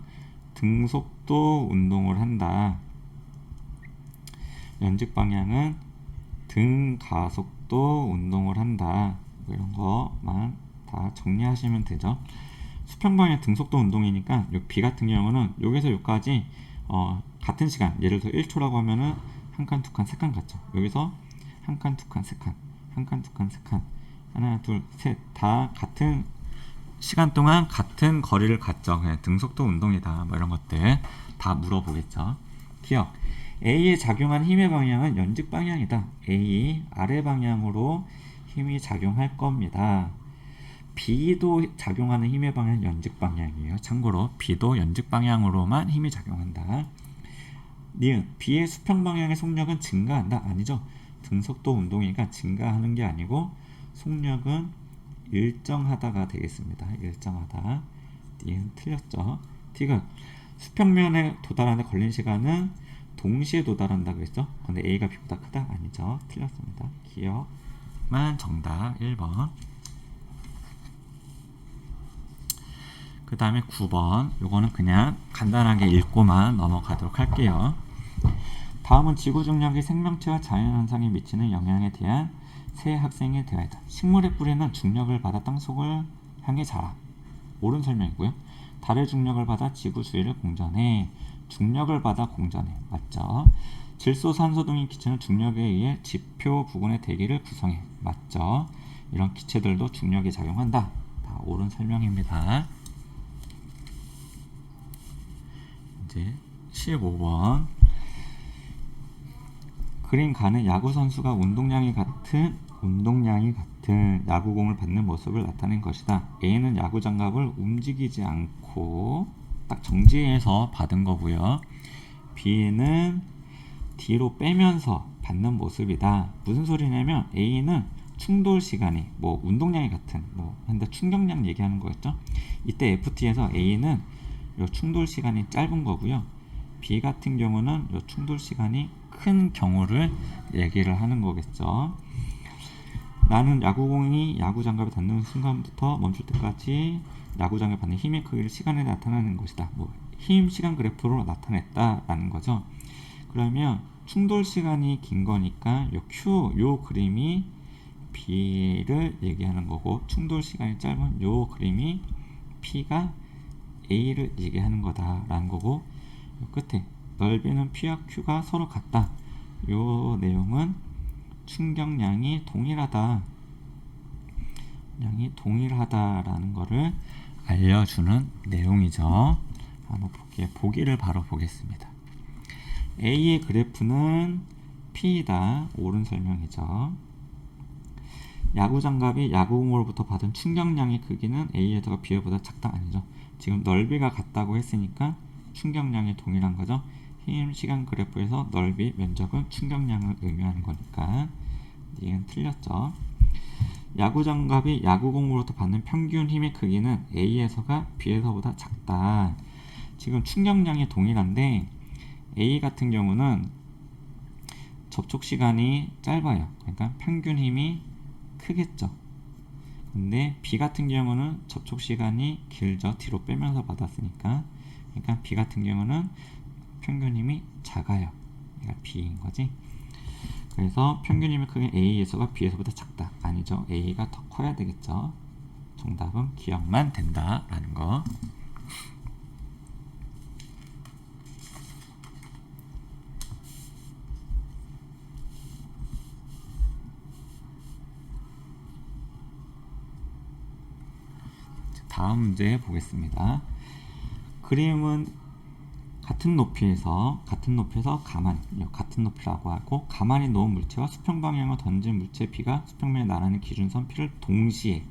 등속도 운동을 한다. 연직 방향은 등가속도 운동을 한다. 이런 거만 다 정리하시면 되죠. 수평 방향 등속도 운동이니까 요 B 같은 경우는 여기서 여기까지 같은 시간, 예를 들어 1초라고 하면은 한 칸, 두 칸, 세 칸 갔죠. 여기서 한 칸, 두 칸, 세 칸, 한 칸, 두 칸, 세 칸, 하나, 둘, 셋, 다 같은 시간 동안 같은 거리를 갔죠. 그냥 등속도 운동이다. 이런 것들 다 물어보겠죠. 기억. A에 작용한 힘의 방향은 연직 방향이다. A 아래 방향으로 힘이 작용할 겁니다. B도 작용하는 힘의 방향은 연직 방향이에요. 참고로 B도 연직 방향으로만 힘이 작용한다. 니은 B의 수평 방향의 속력은 증가한다. 아니죠. 등속도 운동이니까 증가하는 게 아니고 속력은 일정하다가 되겠습니다. 일정하다. 니은 틀렸죠. T가 수평면에 도달하는데 걸린 시간은 동시에 도달한다고 했죠. 근데 A가 B보다 크다? 아니죠. 틀렸습니다. 기억만 정답 1번. 그 다음에 9번, 요거는 그냥 간단하게 읽고만 넘어가도록 할게요. 다음은 지구중력이 생명체와 자연현상에 미치는 영향에 대한 세 학생의 대화이다. 식물의 뿌리는 중력을 받아 땅속을 향해 자라. 옳은 설명이고요. 달의 중력을 받아 지구 주위를 공전해. 중력을 받아 공전해. 맞죠? 질소, 산소 등의 기체는 중력에 의해 지표 부근의 대기를 구성해. 맞죠? 이런 기체들도 중력에 작용한다. 다 옳은 설명입니다. 이제 15번. 그림 가는 야구 선수가 운동량이 같은 야구공을 받는 모습을 나타낸 것이다. A는 야구 장갑을 움직이지 않고 딱 정지해서 받은 거고요. B는 뒤로 빼면서 받는 모습이다. 무슨 소리냐면 A는 충돌 시간이 운동량이 같은 근데 충격량 얘기하는 거였죠. 이때 FT에서 A는 요 충돌 시간이 짧은 거고요. B 같은 경우는 요 충돌 시간이 큰 경우를 얘기를 하는 거겠죠. 나는 야구공이 야구장갑에 닿는 순간부터 멈출 때까지 야구장갑에 받는 힘의 크기를 시간에 나타내는 것이다. 힘 시간 그래프로 나타냈다라는 거죠. 그러면 충돌 시간이 긴 거니까 요 그림이 B를 얘기하는 거고, 충돌 시간이 짧은 요 그림이 P가 A를 얘기하는 거다라는 거고, 요 끝에 넓이는 P와 Q가 서로 같다. 요 내용은 충격량이 동일하다라는 거를 알려주는 내용이죠. 한번 볼게요. 보기를 바로 보겠습니다. A의 그래프는 P이다. 옳은 설명이죠. 야구장갑이 야구공으로부터 받은 충격량의 크기는 A에다가 B보다 작다. 아니죠. 지금 넓이가 같다고 했으니까 충격량이 동일한 거죠. 힘 시간 그래프에서 넓이, 면적은 충격량을 의미하는 거니까 이건 틀렸죠. 야구장갑이 야구공으로부터 받는 평균 힘의 크기는 A에서가 B에서보다 작다. 지금 충격량이 동일한데 A 같은 경우는 접촉 시간이 짧아요. 그러니까 평균 힘이 크겠죠. 근데 B 같은 경우는 접촉 시간이 길죠. 뒤로 빼면서 받았으니까. 그러니까 B 같은 경우는 평균 힘이 작아요. 그러니까 B인 거지. 그래서 평균 힘의 크기는 A에서가 B에서보다 작다. 아니죠. A가 더 커야 되겠죠. 정답은 기억만 된다라는 거. 다음 문제 보겠습니다. 그림은 같은 높이에서 가만히 같은 높이라고 하고 가만히 놓은 물체와 수평 방향으로 던진 물체 B가 수평면에 나르는 기준선 P를 동시에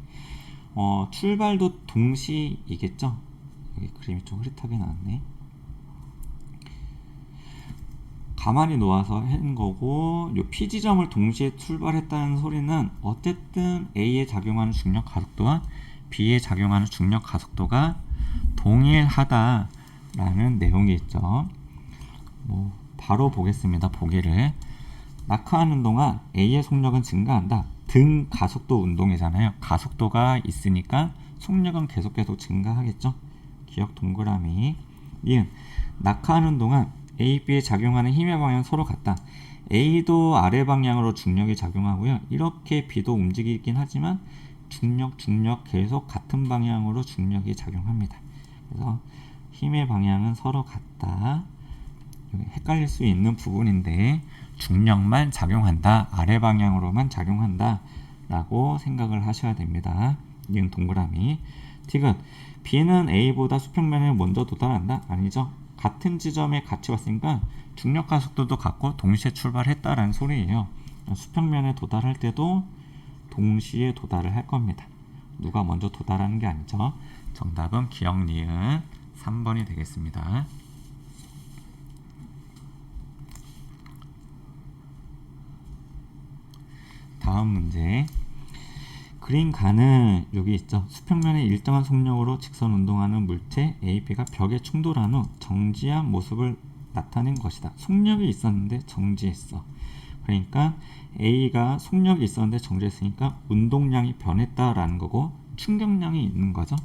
출발도 동시이겠죠. 여기 그림이 좀 흐릿하게 나왔네. 가만히 놓아서 한 거고 요 P 지점을 동시에 출발했다는 소리는 어쨌든 A에 작용하는 중력 가속도와 B에 작용하는 중력 가속도가 동일하다라는 내용이 있죠. 바로 보겠습니다. 보기를. 낙하하는 동안 A의 속력은 증가한다. 등 가속도 운동이잖아요. 가속도가 있으니까 속력은 계속 증가하겠죠. 기억 동그라미. 니은 낙하하는 동안 A, B에 작용하는 힘의 방향은 서로 같다. A도 아래 방향으로 중력이 작용하고요. 이렇게 B도 움직이긴 하지만 중력 계속 같은 방향으로 중력이 작용합니다. 그래서 힘의 방향은 서로 같다. 헷갈릴 수 있는 부분인데 중력만 작용한다. 아래 방향으로만 작용한다. 라고 생각을 하셔야 됩니다. 이건 동그라미. 디귿 B는 A보다 수평면에 먼저 도달한다? 아니죠. 같은 지점에 같이 왔으니까 중력 가속도도 같고 동시에 출발했다라는 소리예요. 수평면에 도달할 때도 동시에 도달을 할 겁니다. 누가 먼저 도달하는 게 아니죠. 정답은 기억 니은 3번이 되겠습니다. 다음 문제. 그림가는 여기 있죠. 수평면에 일정한 속력으로 직선 운동하는 물체 A, B가 벽에 충돌한 후 정지한 모습을 나타낸 것이다. 속력이 있었는데 정지했어. 그러니까 A가 속력이 있었는데 정지했으니까 운동량이 변했다라는 거고 충격량이 있는 거죠.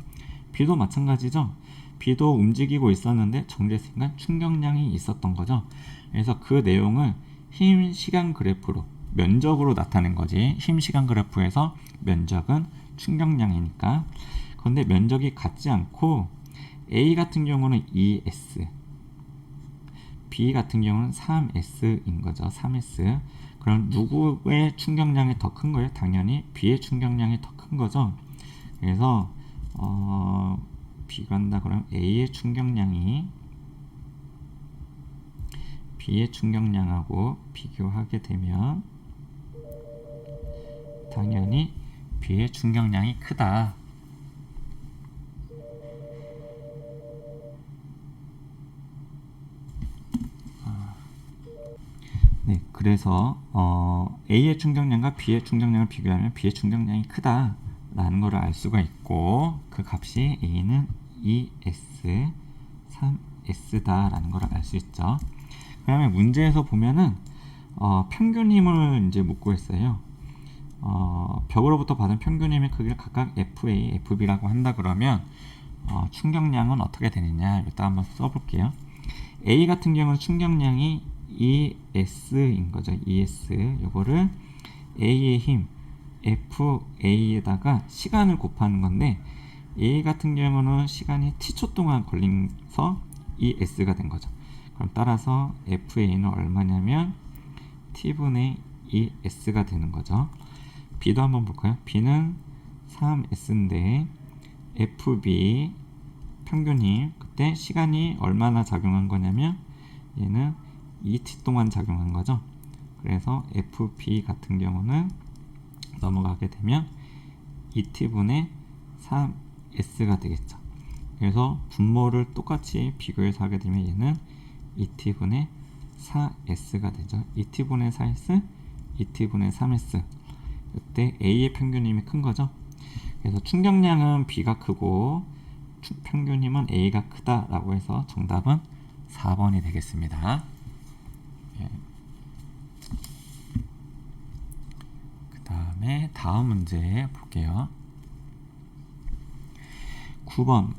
B도 마찬가지죠. B도 움직이고 있었는데 정지했으니까 충격량이 있었던 거죠. 그래서 그 내용을 힘 시간 그래프로 면적으로 나타낸 거지. 힘 시간 그래프에서 면적은 충격량이니까. 그런데 면적이 같지 않고 A 같은 경우는 2S, B 같은 경우는 3S인 거죠. 3S. 그럼 누구의 충격량이 더 큰 거예요? 당연히 B의 충격량이 더 큰 거죠. 그래서 비교한다 그러면 A의 충격량이 B의 충격량하고 비교하게 되면 당연히 B의 충격량이 크다. 네, 그래서 A의 충격량과 B의 충격량을 비교하면 B의 충격량이 크다라는 것을 알 수가 있고 그 값이 A는 2S, 3S다라는 것을 알 수 있죠. 그다음에 문제에서 보면은 평균 힘을 이제 묻고 있어요. 벽으로부터 받은 평균 힘의 크기를 각각 FA, FB라고 한다 그러면 충격량은 어떻게 되느냐 일단 한번 써볼게요. A 같은 경우는 충격량이 ES인 거죠. ES. 요거를 A의 힘 FA에다가 시간을 곱하는 건데 A 같은 경우는 시간이 t초 동안 걸려서 ES가 된 거죠. 그럼 따라서 FA는 얼마냐면 t분의 ES가 되는 거죠. B도 한번 볼까요? B는 3S인데 FB 평균 힘 그때 시간이 얼마나 작용한 거냐면 얘는 2t 동안 작용한 거죠. 그래서 FB 같은 경우는 넘어가게 되면 2t분의 3S가 되겠죠. 그래서 분모를 똑같이 비교해서 하게 되면 얘는 2t분의 4S가 되죠. 2t분의 4S, 2t분의 3S. 이때 A의 평균 힘이 큰 거죠. 그래서 충격량은 B가 크고 평균 힘은 A가 크다라고 해서 정답은 4번이 되겠습니다. 그 다음에 다음 문제 볼게요. 9번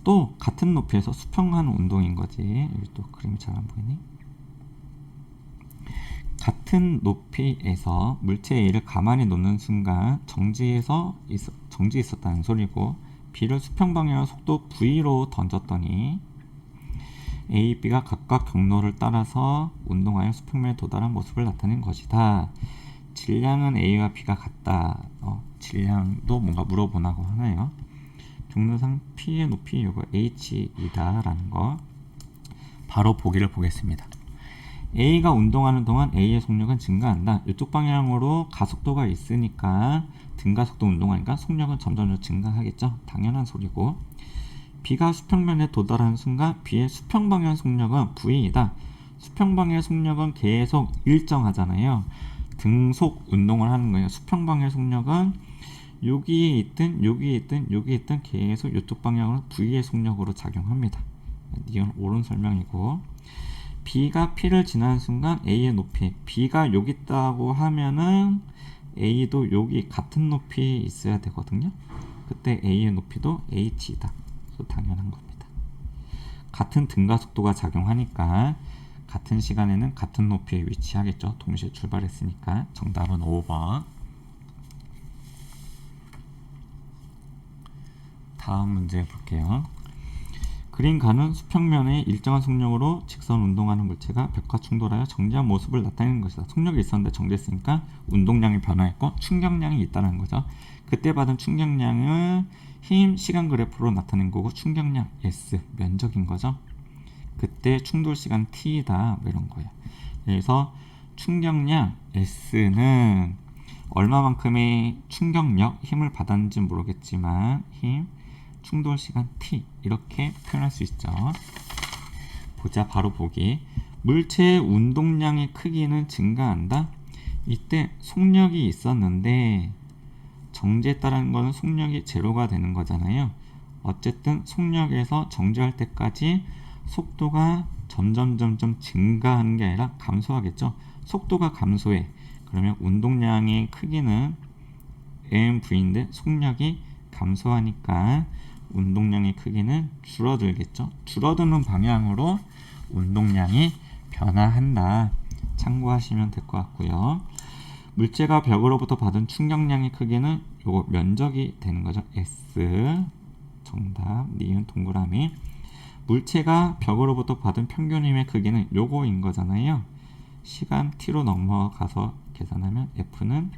또 같은 높이에서 수평하는 운동인 거지. 여기 또 그림이 잘 안 보이네. 같은 높이에서 물체 A를 가만히 놓는 순간 정지 있었다는 소리고, B를 수평 방향 속도 V로 던졌더니 A, B가 각각 경로를 따라서 운동하여 수평면에 도달한 모습을 나타낸 것이다. 질량은 A와 B가 같다. 질량도 뭔가 물어보나고 하네요. 경로상 P의 높이 이거 H이다 라는 거. 바로 보기를 보겠습니다. A가 운동하는 동안 A의 속력은 증가한다. 이쪽 방향으로 가속도가 있으니까 등가속도 운동하니까 속력은 점점 증가하겠죠. 당연한 소리고, B가 수평면에 도달하는 순간 B의 수평 방향 속력은 V이다. 수평 방향 속력은 계속 일정하잖아요. 등속 운동을 하는 거예요. 수평 방향 속력은 여기에 있든 계속 이쪽 방향으로 V의 속력으로 작용합니다. 이건 옳은 설명이고, B가 P를 지나는 순간 A의 높이, B가 여기 있다고 하면은 A도 여기 같은 높이에 있어야 되거든요. 그때 A의 높이도 H이다. 그래서 당연한 겁니다. 같은 등가속도가 작용하니까 같은 시간에는 같은 높이에 위치하겠죠. 동시에 출발했으니까. 정답은 5번. 다음 문제 볼게요. 그린 가는 수평면에 일정한 속력으로 직선 운동하는 물체가 벽과 충돌하여 정지한 모습을 나타내는 것이다. 속력이 있었는데 정지했으니까 운동량이 변화했고 충격량이 있다는 거죠. 그때 받은 충격량을 힘, 시간 그래프로 나타낸 거고, 충격량 S, 면적인 거죠. 그때 충돌 시간 T다, 뭐 이런 거예요. 그래서 충격량 S는 얼마만큼의 충격력, 힘을 받았는지 모르겠지만 힘, 충돌 시간 T 이렇게 표현할 수 있죠. 보자, 바로 보기. 물체의 운동량의 크기는 증가한다. 이때 속력이 있었는데 정지했다는 거는 속력이 제로가 되는 거잖아요. 어쨌든 속력에서 정지할 때까지 속도가 점점 증가하는 게 아니라 감소하겠죠. 속도가 감소해. 그러면 운동량의 크기는 mv인데 속력이 감소하니까 운동량의 크기는 줄어들겠죠. 줄어드는 방향으로 운동량이 변화한다. 참고하시면 될 것 같고요. 물체가 벽으로부터 받은 충격량의 크기는 요거 면적이 되는 거죠. S. 정답. 니은 동그라미. 물체가 벽으로부터 받은 평균 힘의 크기는 요거인 거잖아요. 시간 T로 넘어가서 계산하면 F는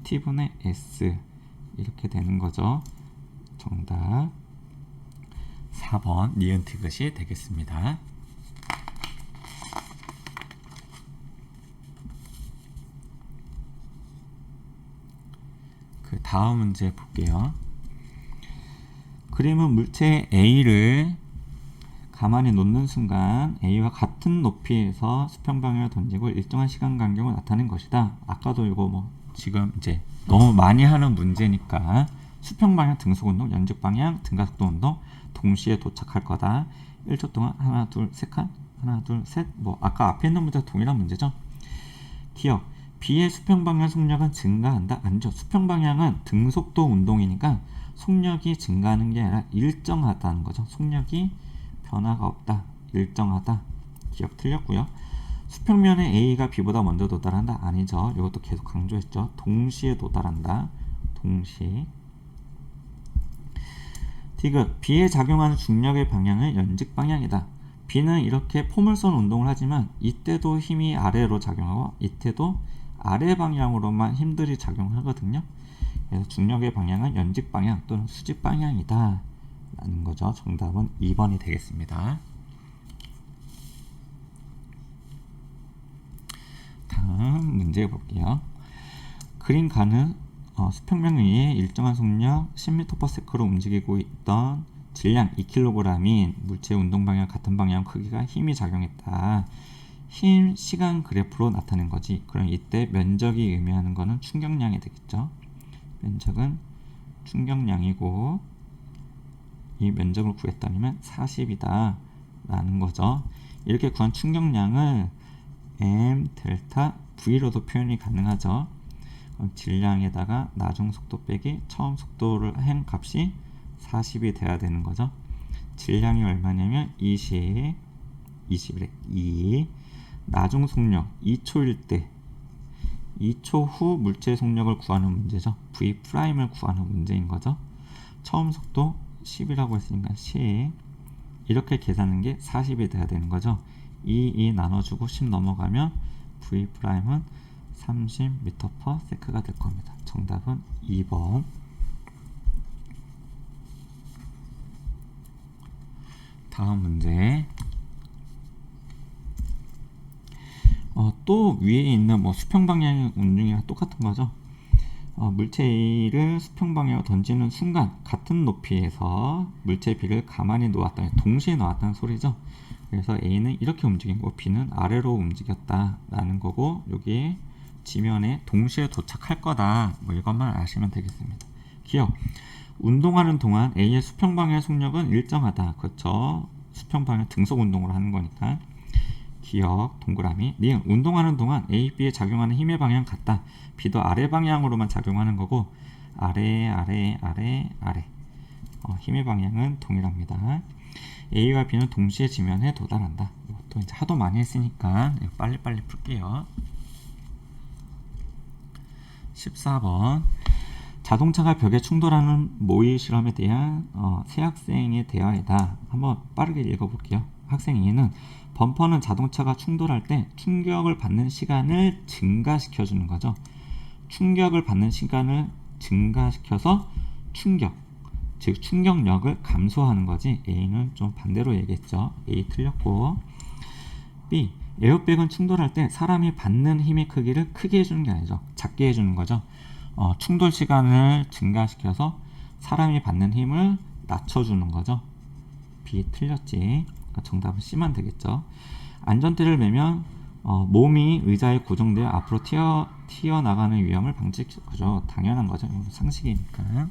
T분의 S 이렇게 되는 거죠. 정답 4번 니은 티귿이 되겠습니다. 그 다음 문제 볼게요. 그림은 물체 A를 가만히 놓는 순간 A와 같은 높이에서 수평 방향을 던지고 일정한 시간 간격을 나타낸 것이다. 아까도 이거 지금 이제 너무 많이 하는 문제니까 수평 방향 등속 운동, 연직 방향 등가속도 운동 동시에 도착할 거다. 1초 동안 하나 둘 셋 칸, 하나 둘 셋. 아까 앞에 있는 문제와 동일한 문제죠. 기억. B의 수평 방향 속력은 증가한다. 아니죠. 수평 방향은 등속도 운동이니까 속력이 증가하는 게 아니라 일정하다는 거죠. 속력이 변화가 없다. 일정하다. 기억 틀렸고요. 수평면에 A가 B보다 먼저 도달한다. 아니죠. 이것도 계속 강조했죠. 동시에 도달한다. 동시. 디귿. B에 작용하는 중력의 방향은 연직 방향이다. B는 이렇게 포물선 운동을 하지만 이때도 힘이 아래로 작용하고 이때도 아래 방향으로만 힘들이 작용하거든요. 그래서 중력의 방향은 연직 방향 또는 수직 방향이다 라는 거죠. 정답은 2번이 되겠습니다. 다음 문제 볼게요. 그린 가는 수평면 위에 일정한 속력 10m/s로 움직이고 있던 질량 2kg인 물체의 운동 방향 같은 방향 크기가 힘이 작용했다. 힘 시간 그래프로 나타낸 거지. 그럼 이때 면적이 의미하는 거는 충격량이 되겠죠. 면적은 충격량이고 이 면적을 구했다면 40이다 라는 거죠. 이렇게 구한 충격량을 m 델타 v로도 표현이 가능하죠. 그럼 질량에다가 나중 속도 빼기 처음 속도를 한 값이 40이 돼야 되는 거죠. 질량이 얼마냐면 20에 2 나중 속력 2초일 때 2초 후 물체의 속력을 구하는 문제죠. V'을 구하는 문제인 거죠. 처음 속도 10이라고 했으니까 10 이렇게 계산하는 게 40이 돼야 되는 거죠. 2 나눠주고 10 넘어가면 V'은 30m/s가 될 겁니다. 정답은 2번. 다음 문제. 또 위에 있는 뭐 수평 방향의 운동이랑 똑같은 거죠. 물체 A를 수평 방향으로 던지는 순간 같은 높이에서 물체 B를 가만히 놓았다, 동시에 놓았다는 소리죠. 그래서 A는 이렇게 움직인 거고 B는 아래로 움직였다라는 거고, 여기 지면에 동시에 도착할 거다, 뭐 이것만 아시면 되겠습니다. 기억. 운동하는 동안 A의 수평 방향의 속력은 일정하다. 그렇죠. 수평 방향 등속 운동을 하는 거니까. 기억 동그라미. 니은 운동하는 동안 A, B에 작용하는 힘의 방향 같다. B도 아래 방향으로만 작용하는 거고 아래. 힘의 방향은 동일합니다. A와 B는 동시에 지면에 도달한다. 이것도 이제 하도 많이 했으니까 빨리빨리 풀게요. 14번. 자동차가 벽에 충돌하는 모의 실험에 대한 세 학생의 대화이다. 한번 빠르게 읽어볼게요. 학생 2는 범퍼는 자동차가 충돌할 때 충격을 받는 시간을 증가시켜주는 거죠. 충격을 받는 시간을 증가시켜서 즉 충격력을 감소하는 거지. A는 좀 반대로 얘기했죠. A 틀렸고. B. 에어백은 충돌할 때 사람이 받는 힘의 크기를 크게 해주는 게 아니죠. 작게 해주는 거죠. 충돌 시간을 증가시켜서 사람이 받는 힘을 낮춰주는 거죠. B 틀렸지. 정답은 C만 되겠죠. 안전대를 매면 몸이 의자에 고정되어 앞으로 튀어나가는 위험을 방지하죠. 당연한 거죠. 상식이니까.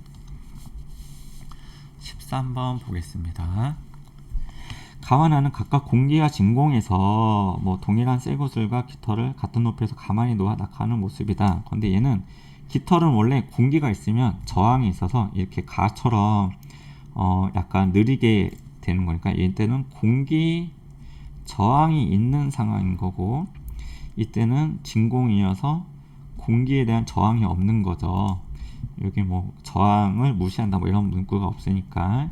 13번 보겠습니다. 가와 나는 각각 공기와 진공에서 동일한 쇠구슬과 깃털을 같은 높이에서 가만히 놓아 낙하하는 모습이다. 그런데 얘는 깃털은 원래 공기가 있으면 저항이 있어서 이렇게 가처럼 약간 느리게 되는 거니까, 이때는 공기 저항이 있는 상황인 거고, 이때는 진공이어서 공기에 대한 저항이 없는 거죠. 여기 저항을 무시한다 이런 문구가 없으니까.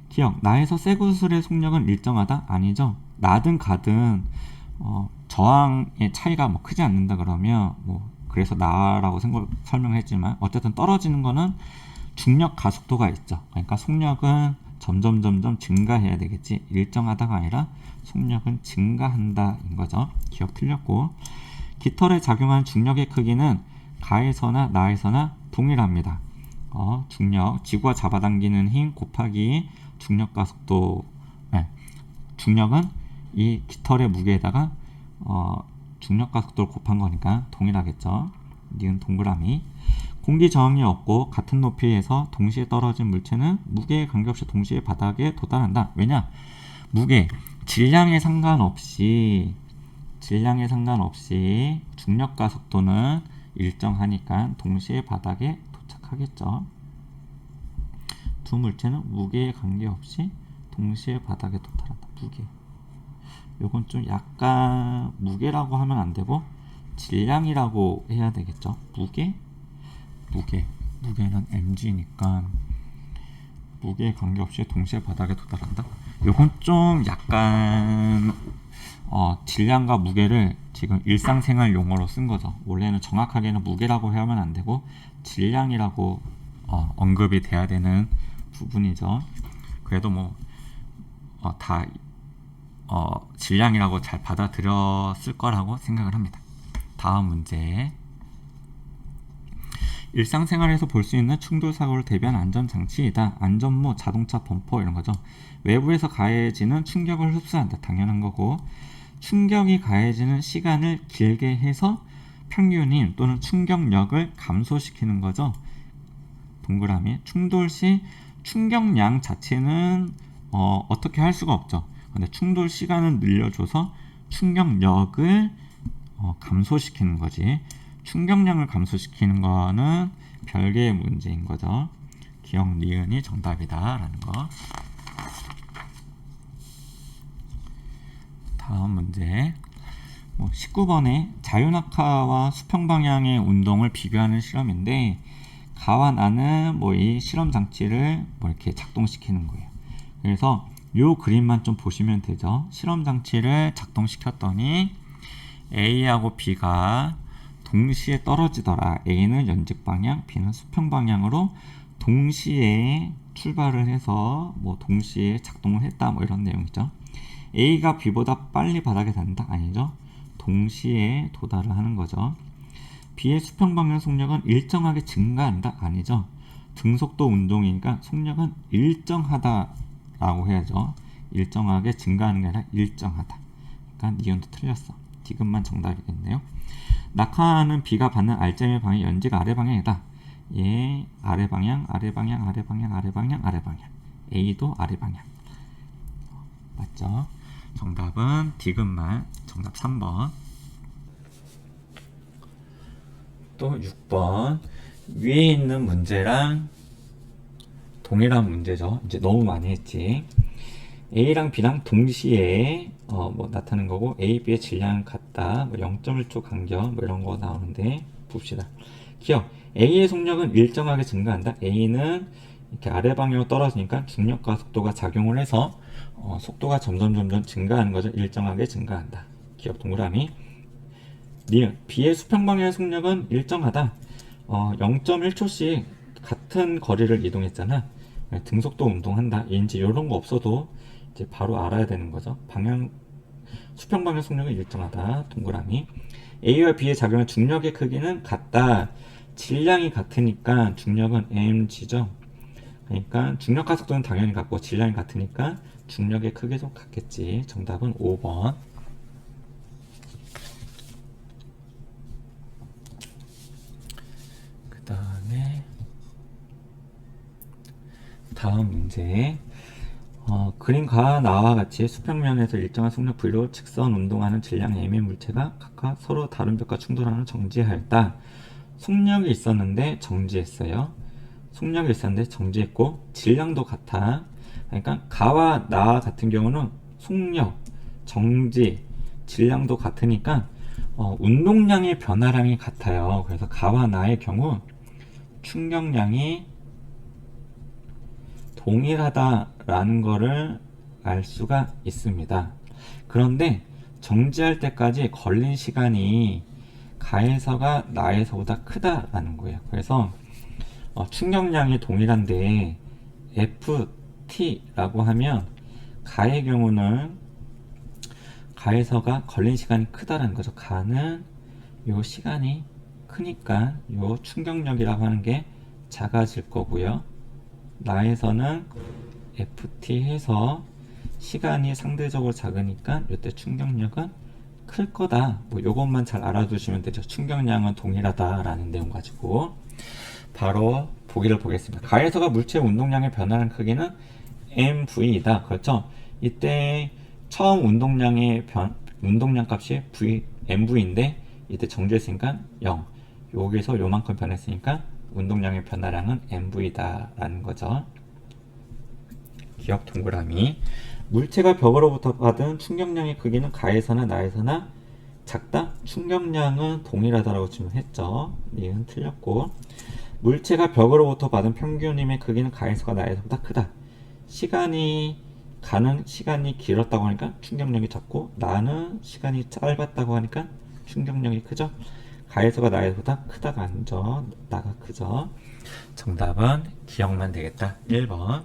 기억. 나에서 쇠구슬의 속력은 일정하다? 아니죠. 나든 가든 저항의 차이가 크지 않는다 그러면 그래서 나라고 설명했지만, 어쨌든 떨어지는 거는 중력 가속도가 있죠. 그러니까 속력은 점점 증가해야 되겠지. 일정하다가 아니라 속력은 증가한다인 거죠. 기억 틀렸고. 깃털에 작용하는 중력의 크기는 가에서나 나에서나 동일합니다. 중력, 지구가 잡아당기는 힘 곱하기 중력 가속도. 중력은 이 깃털의 무게에다가 중력 가속도를 곱한 거니까 동일하겠죠. 니은 동그라미. 공기 저항이 없고 같은 높이에서 동시에 떨어진 물체는 무게에 관계없이 동시에 바닥에 도달한다. 왜냐? 무게, 질량에 상관없이 중력 가속도는 일정하니까 동시에 바닥에 도착하겠죠. 두 물체는 무게에 관계없이 동시에 바닥에 도달한다. 무게. 요건 좀 약간 무게라고 하면 안 되고 질량이라고 해야 되겠죠. 무게는 mg니까 무게에 관계없이 동시에 바닥에 도달한다. 요건 좀 약간 질량과 무게를 지금 일상생활 용어로 쓴 거죠. 원래는 정확하게는 무게라고 하면 안 되고 질량이라고 언급이 돼야 되는 부분이죠. 그래도 다 질량이라고 잘 받아들였을 거라고 생각을 합니다. 다음 문제. 일상생활에서 볼 수 있는 충돌 사고를 대비한 안전장치이다. 안전모, 자동차 범퍼 이런 거죠. 외부에서 가해지는 충격을 흡수한다. 당연한 거고, 충격이 가해지는 시간을 길게 해서 평균인 또는 충격력을 감소시키는 거죠. 동그라미. 충돌 시 충격량 자체는 어떻게 할 수가 없죠. 근데 충돌 시간을 늘려줘서 충격력을 감소시키는 거지. 충격량을 감소시키는 거는 별개의 문제인 거죠. 기억 니은이 정답이다 라는 거. 다음 문제. 19번에 자유낙하와 수평 방향의 운동을 비교하는 실험인데 가와 나는 이 실험 장치를 이렇게 작동시키는 거예요. 그래서 요 그림만 좀 보시면 되죠. 실험 장치를 작동시켰더니 A하고 B가 동시에 떨어지더라. A는 연직 방향, B는 수평 방향으로 동시에 출발을 해서 동시에 작동을 했다. 이런 내용이죠. A가 B보다 빨리 바닥에 닿는다? 아니죠. 동시에 도달을 하는 거죠. B의 수평 방향 속력은 일정하게 증가한다? 아니죠. 등속도 운동이니까 속력은 일정하다라고 해야죠. 일정하게 증가하는 게 아니라 일정하다. 그러니까 니은도 틀렸어. 디귿만 정답이겠네요. 낙하하는 B가 받는 R점의 방향 연직 아래 방향이다. 예, 아래 방향, 아래 방향, 아래 방향, 아래 방향, 아래 방향. A도 아래 방향. 맞죠? 정답은 디귿만. 정답 3번. 또 6번. 위에 있는 문제랑 동일한 문제죠. 이제 너무 많이 했지. A랑 B랑 동시에 나타나는 거고 A, B의 질량은 같다. 0.1초 간격 이런 거 나오는데 봅시다. 기억. A의 속력은 일정하게 증가한다. A는 이렇게 아래 방향으로 떨어지니까 중력과 속도가 작용을 해서 속도가 점점 증가하는 거죠. 일정하게 증가한다. 기억 동그라미. B의 수평 방향의 속력은 일정하다. 0.1초씩 같은 거리를 이동했잖아. 등속도 운동한다. 인지 이런 거 없어도 이제 바로 알아야 되는 거죠. 수평 방향 속력은 일정하다. 동그라미. A와 B의 작용한 중력의 크기는 같다. 질량이 같으니까 중력은 mg죠. 그러니까 중력과 속도는 당연히 같고 질량이 같으니까 중력의 크기도 같겠지. 정답은 5번. 그 다음에 다음 문제. 그림과 나와 같이 수평면에서 일정한 속력 V로 직선 운동하는 질량 M의 물체가 각각 서로 다른 벽과 충돌하는 정지하였다. 속력이 있었는데 정지했어요. 속력이 있었는데 정지했고 질량도 같아. 그러니까 가와 나 같은 경우는 속력, 정지, 질량도 같으니까 운동량의 변화량이 같아요. 그래서 가와 나의 경우 충격량이 동일하다라는 거를 알 수가 있습니다. 그런데 정지할 때까지 걸린 시간이 가에서가 나에서보다 크다라는 거예요. 그래서 충격량이 동일한데 FT라고 하면 가의 경우는 가에서가 걸린 시간이 크다라는 거죠. 가는 요 시간이 크니까 요 충격력이라고 하는 게 작아질 거고요. 나에서는 FT 해서 시간이 상대적으로 작으니까 이때 충격력은 클 거다. 요것만 잘 알아두시면 되죠. 충격량은 동일하다라는 내용 가지고 바로 보기를 보겠습니다. 가에서가 물체의 운동량의 변화량 크기는 mv이다. 그렇죠? 이때 처음 운동량의 운동량 값이 mv인데 이때 정지했으니까 0. 여기서 요만큼 변했으니까 운동량의 변화량은 mv다 라는 거죠. 기억 동그라미. 물체가 벽으로부터 받은 충격량의 크기는 가에서나 나에서나 작다? 충격량은 동일하다라고 질문했죠. 이건 틀렸고. 물체가 벽으로부터 받은 평균 힘의 크기는 가에서가 나에서보다 크다. 가는 시간이 길었다고 하니까 충격력이 작고 나는 시간이 짧았다고 하니까 충격력이 크죠. 가에서가 나에서보다 크다가 아니죠. 나가 크죠. 정답은 기억만 되겠다. 1번.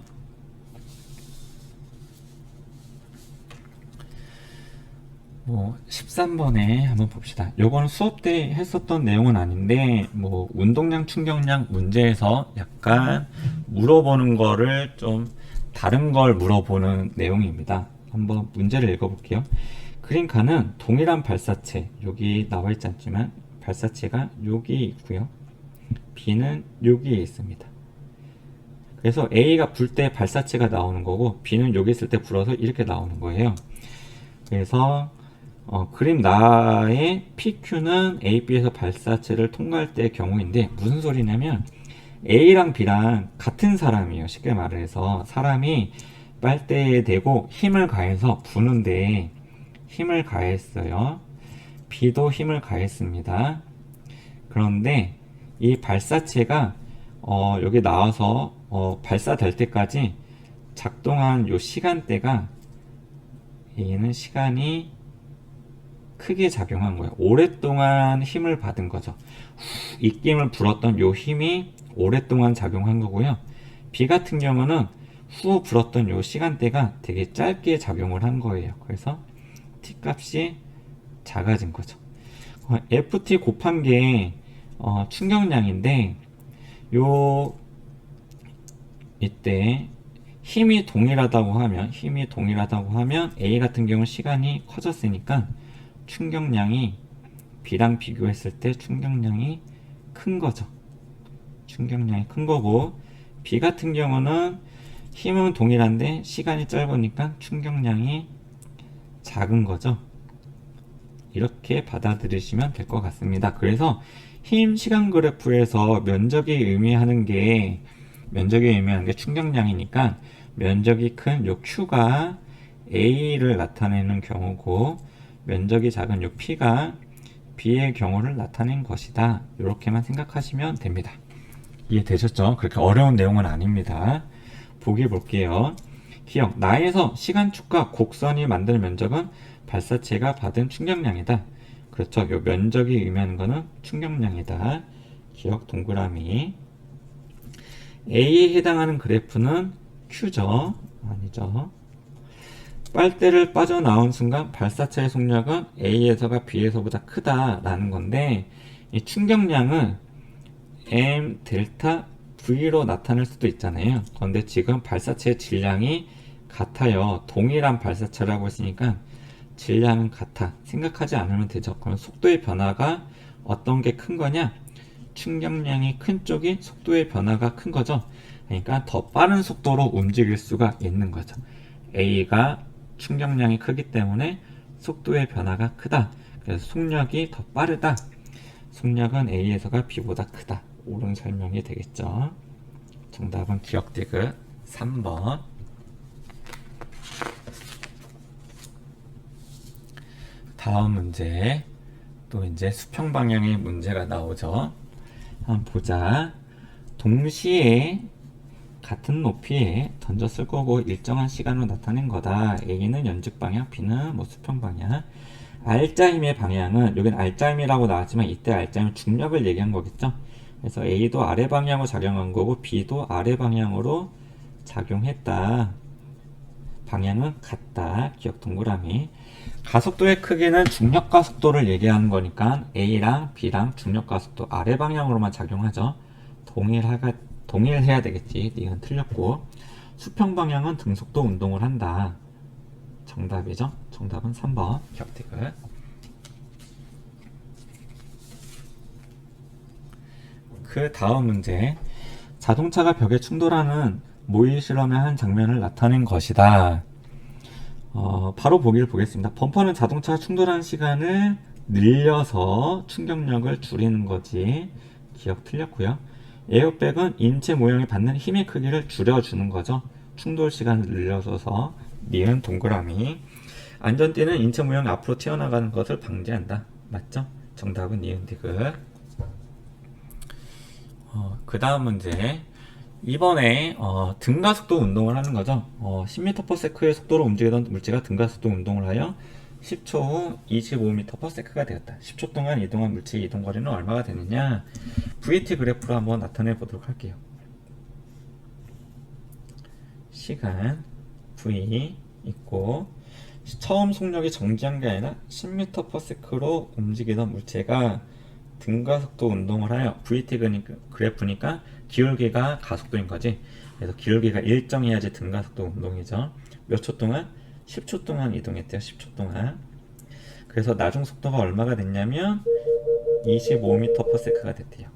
뭐 13번에 한번 봅시다. 요거는 수업 때 했었던 내용은 아닌데 뭐 운동량 충격량 문제에서 약간 물어보는 거를 좀 다른 걸 물어보는 내용입니다. 한번 문제를 읽어볼게요. 그림가는 동일한 발사체, 여기 나와 있지 않지만 발사체가 여기 있고요. B는 여기에 있습니다. 그래서 A가 불 때 발사체가 나오는 거고 B는 여기 있을 때 불어서 이렇게 나오는 거예요. 그래서 그림 나의 PQ는 A, B에서 발사체를 통과할 때의 경우인데 무슨 소리냐면 A랑 B랑 같은 사람이에요. 쉽게 말을 해서 사람이 빨대에 대고 힘을 가해서 부는데 힘을 가했어요. B도 힘을 가했습니다. 그런데 이 발사체가 여기 나와서 발사될 때까지 작동한 요 시간대가 A는 시간이 크게 작용한 거예요. 오랫동안 힘을 받은 거죠. 입김을 불었던 요 힘이 오랫동안 작용한 거고요. B 같은 경우는 후 불었던 요 시간대가 되게 짧게 작용을 한 거예요. 그래서 T 값이 작아진 거죠. FT 곱한 게 충격량인데 요 이때 힘이 동일하다고 하면 A 같은 경우 시간이 커졌으니까 충격량이 B랑 비교했을 때 충격량이 큰 거죠. 충격량이 큰 거고, B 같은 경우는 힘은 동일한데 시간이 짧으니까 충격량이 작은 거죠. 이렇게 받아들이시면 될 것 같습니다. 그래서 힘 시간 그래프에서 면적이 의미하는 게 충격량이니까 면적이 큰 요 Q가 A를 나타내는 경우고 면적이 작은 요 P가 B의 경우를 나타낸 것이다. 이렇게만 생각하시면 됩니다. 이해되셨죠? 그렇게 어려운 내용은 아닙니다. 보기 볼게요. 기억, 나에서 시간축과 곡선이 만드는 면적은 발사체가 받은 충격량이다. 그렇죠. 요 면적이 의미하는 거는 충격량이다. 기억 동그라미. A에 해당하는 그래프는 Q죠. 아니죠. 빨대를 빠져나온 순간 발사체의 속력은 A에서가 B에서보다 크다라는 건데, 이 충격량은 M 델타 V로 나타낼 수도 있잖아요. 그런데 지금 발사체의 질량이 같아요. 동일한 발사체라고 했으니까 질량은 같아. 생각하지 않으면 되죠. 그럼 속도의 변화가 어떤 게 큰 거냐? 충격량이 큰 쪽이 속도의 변화가 큰 거죠. 그러니까 더 빠른 속도로 움직일 수가 있는 거죠. A가 충격량이 크기 때문에 속도의 변화가 크다. 그래서 속력이 더 빠르다. 속력은 A에서가 B보다 크다. 옳은 설명이 되겠죠. 정답은 기억 디귿 3번. 다음 문제. 또 이제 수평 방향의 문제가 나오죠. 한번 보자. 동시에 같은 높이에 던졌을 거고 일정한 시간으로 나타낸 거다. A는 연직 방향, B는 수평 방향. R자 힘의 방향은, 여긴 R자 힘이라고 나왔지만 이때 R자 힘은 중력을 얘기한 거겠죠. 그래서 A도 아래 방향으로 작용한 거고 B도 아래 방향으로 작용했다. 방향은 같다. 기억 동그라미. 가속도의 크기는 중력과 속도를 얘기하는 거니까 A랑 B랑 중력과 속도 아래 방향으로만 작용하죠. 동일해야 되겠지. 이건 틀렸고. 수평 방향은 등속도 운동을 한다. 정답이죠. 정답은 3번 기억 디귿. 그 다음 문제. 자동차가 벽에 충돌하는 모의 실험의 한 장면을 나타낸 것이다. 바로 보기를 보겠습니다. 범퍼는 자동차가 충돌하는 시간을 늘려서 충격력을 줄이는 거지. 기억 틀렸고요. 에어백은 인체 모형이 받는 힘의 크기를 줄여주는 거죠. 충돌 시간을 늘려줘서. 니은 동그라미. 안전띠는 인체 모형이 앞으로 튀어나가는 것을 방지한다. 맞죠? 정답은 니은 디귿. 그 다음 문제. 이번에 등가속도 운동을 하는 거죠. 10m/s의 속도로 움직이던 물체가 등가속도 운동을 하여 10초 후 25m/s가 되었다. 10초 동안 이동한 물체의 이동거리는 얼마가 되느냐? VT 그래프로 한번 나타내 보도록 할게요. 시간 V 있고, 처음 속력이 정지한 게 아니라 10m/s로 움직이던 물체가 등가속도 운동을 하여, VT 그래프니까 기울기가 가속도인 거지. 그래서 기울기가 일정해야지 등가속도 운동이죠. 몇 초 동안? 10초 동안 이동했대요. 10초 동안. 그래서 나중 속도가 얼마가 됐냐면 25m/s가 됐대요.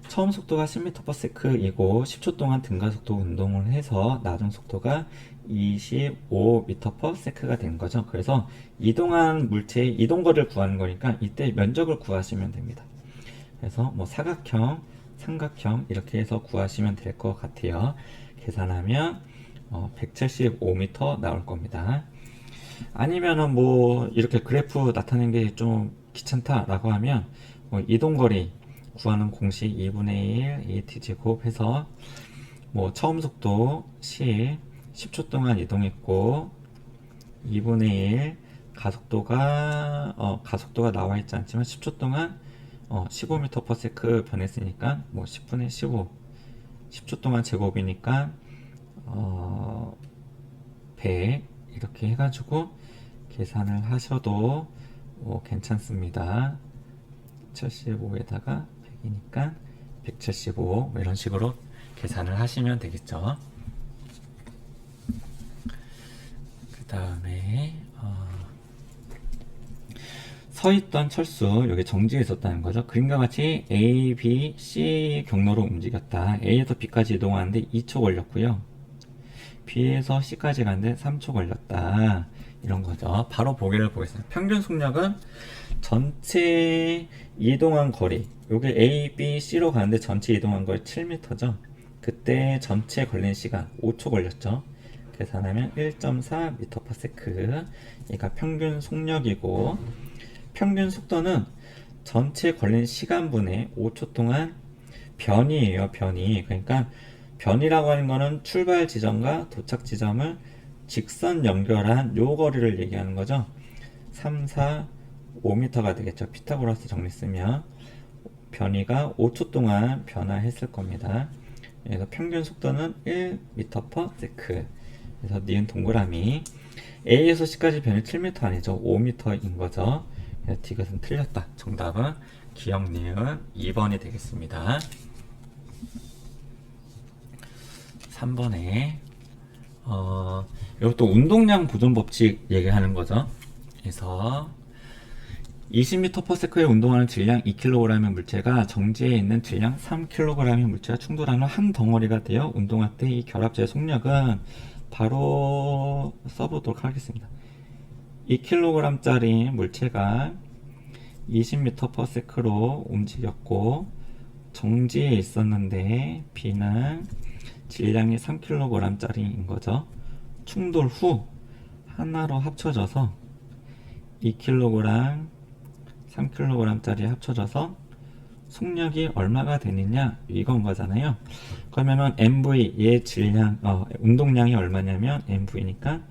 처음 속도가 10m/s이고 10초 동안 등가속도 운동을 해서 나중 속도가 25m/s가 된 거죠. 그래서 이동한 물체의 이동거리를 구하는 거니까 이때 면적을 구하시면 됩니다. 그래서 사각형, 삼각형 이렇게 해서 구하시면 될 것 같아요. 계산하면 175m 나올 겁니다. 아니면은 뭐 이렇게 그래프 나타내는 게 좀 귀찮다라고 하면 뭐 이동거리 구하는 공식 2분의 1 AT 제곱 해서 뭐 처음 속도 10초 동안 이동했고 2분의 1 가속도가 나와 있지 않지만 10초 동안 15m/s 변했으니까 뭐 10분의 15 10초 동안 제곱이니까 100 이렇게 해가지고 계산을 하셔도 괜찮습니다. 75에다가 100이니까 175 이런 식으로 계산을 하시면 되겠죠. 그 다음에 서 있던 철수, 여기 정지해 있었다는 거죠. 그림과 같이 A, B, C 경로로 움직였다. A에서 B까지 이동하는데 2초 걸렸고요. B에서 C까지 가는데 3초 걸렸다. 이런 거죠. 바로 보기를 보겠습니다. 평균 속력은 전체 이동한 거리, 요게 A, B, C로 가는데 전체 이동한 거리 7m죠. 그때 전체 걸린 시간 5초 걸렸죠. 계산하면 1.4m/s. 얘가 평균 속력이고, 평균 속도는 전체 걸린 시간분의 5초 동안 변이에요. 변이. 그러니까 변이라고 하는 거는 출발 지점과 도착 지점을 직선 연결한 요 거리를 얘기하는 거죠. 3, 4, 5m가 되겠죠. 피타고라스 정리 쓰면 변이가 5초 동안 변화했을 겁니다. 그래서 평균 속도는 1m/s. 그래서 니은 동그라미. A에서 C까지 변이 7m 아니죠. 5m인 거죠. 디귿은 틀렸다. 정답은 기억 니은 2번이 되겠습니다. 3번에 이것도 운동량 보존 법칙 얘기하는 거죠. 그래서 20m/s에 운동하는 질량 2kg의 물체가 정지에 있는 질량 3kg의 물체와 충돌하는 한 덩어리가 되어 운동할 때 이 결합체의 속력은 바로 써보도록 하겠습니다. 2kg짜리 물체가 20m/s로 움직였고 정지에 있었는데 B는 질량이 3kg짜리인 거죠. 충돌 후 하나로 합쳐져서 2kg, 3kg짜리 합쳐져서 속력이 얼마가 되느냐 이건 거잖아요. 그러면은 MV 얘 질량 운동량이 얼마냐면 MV니까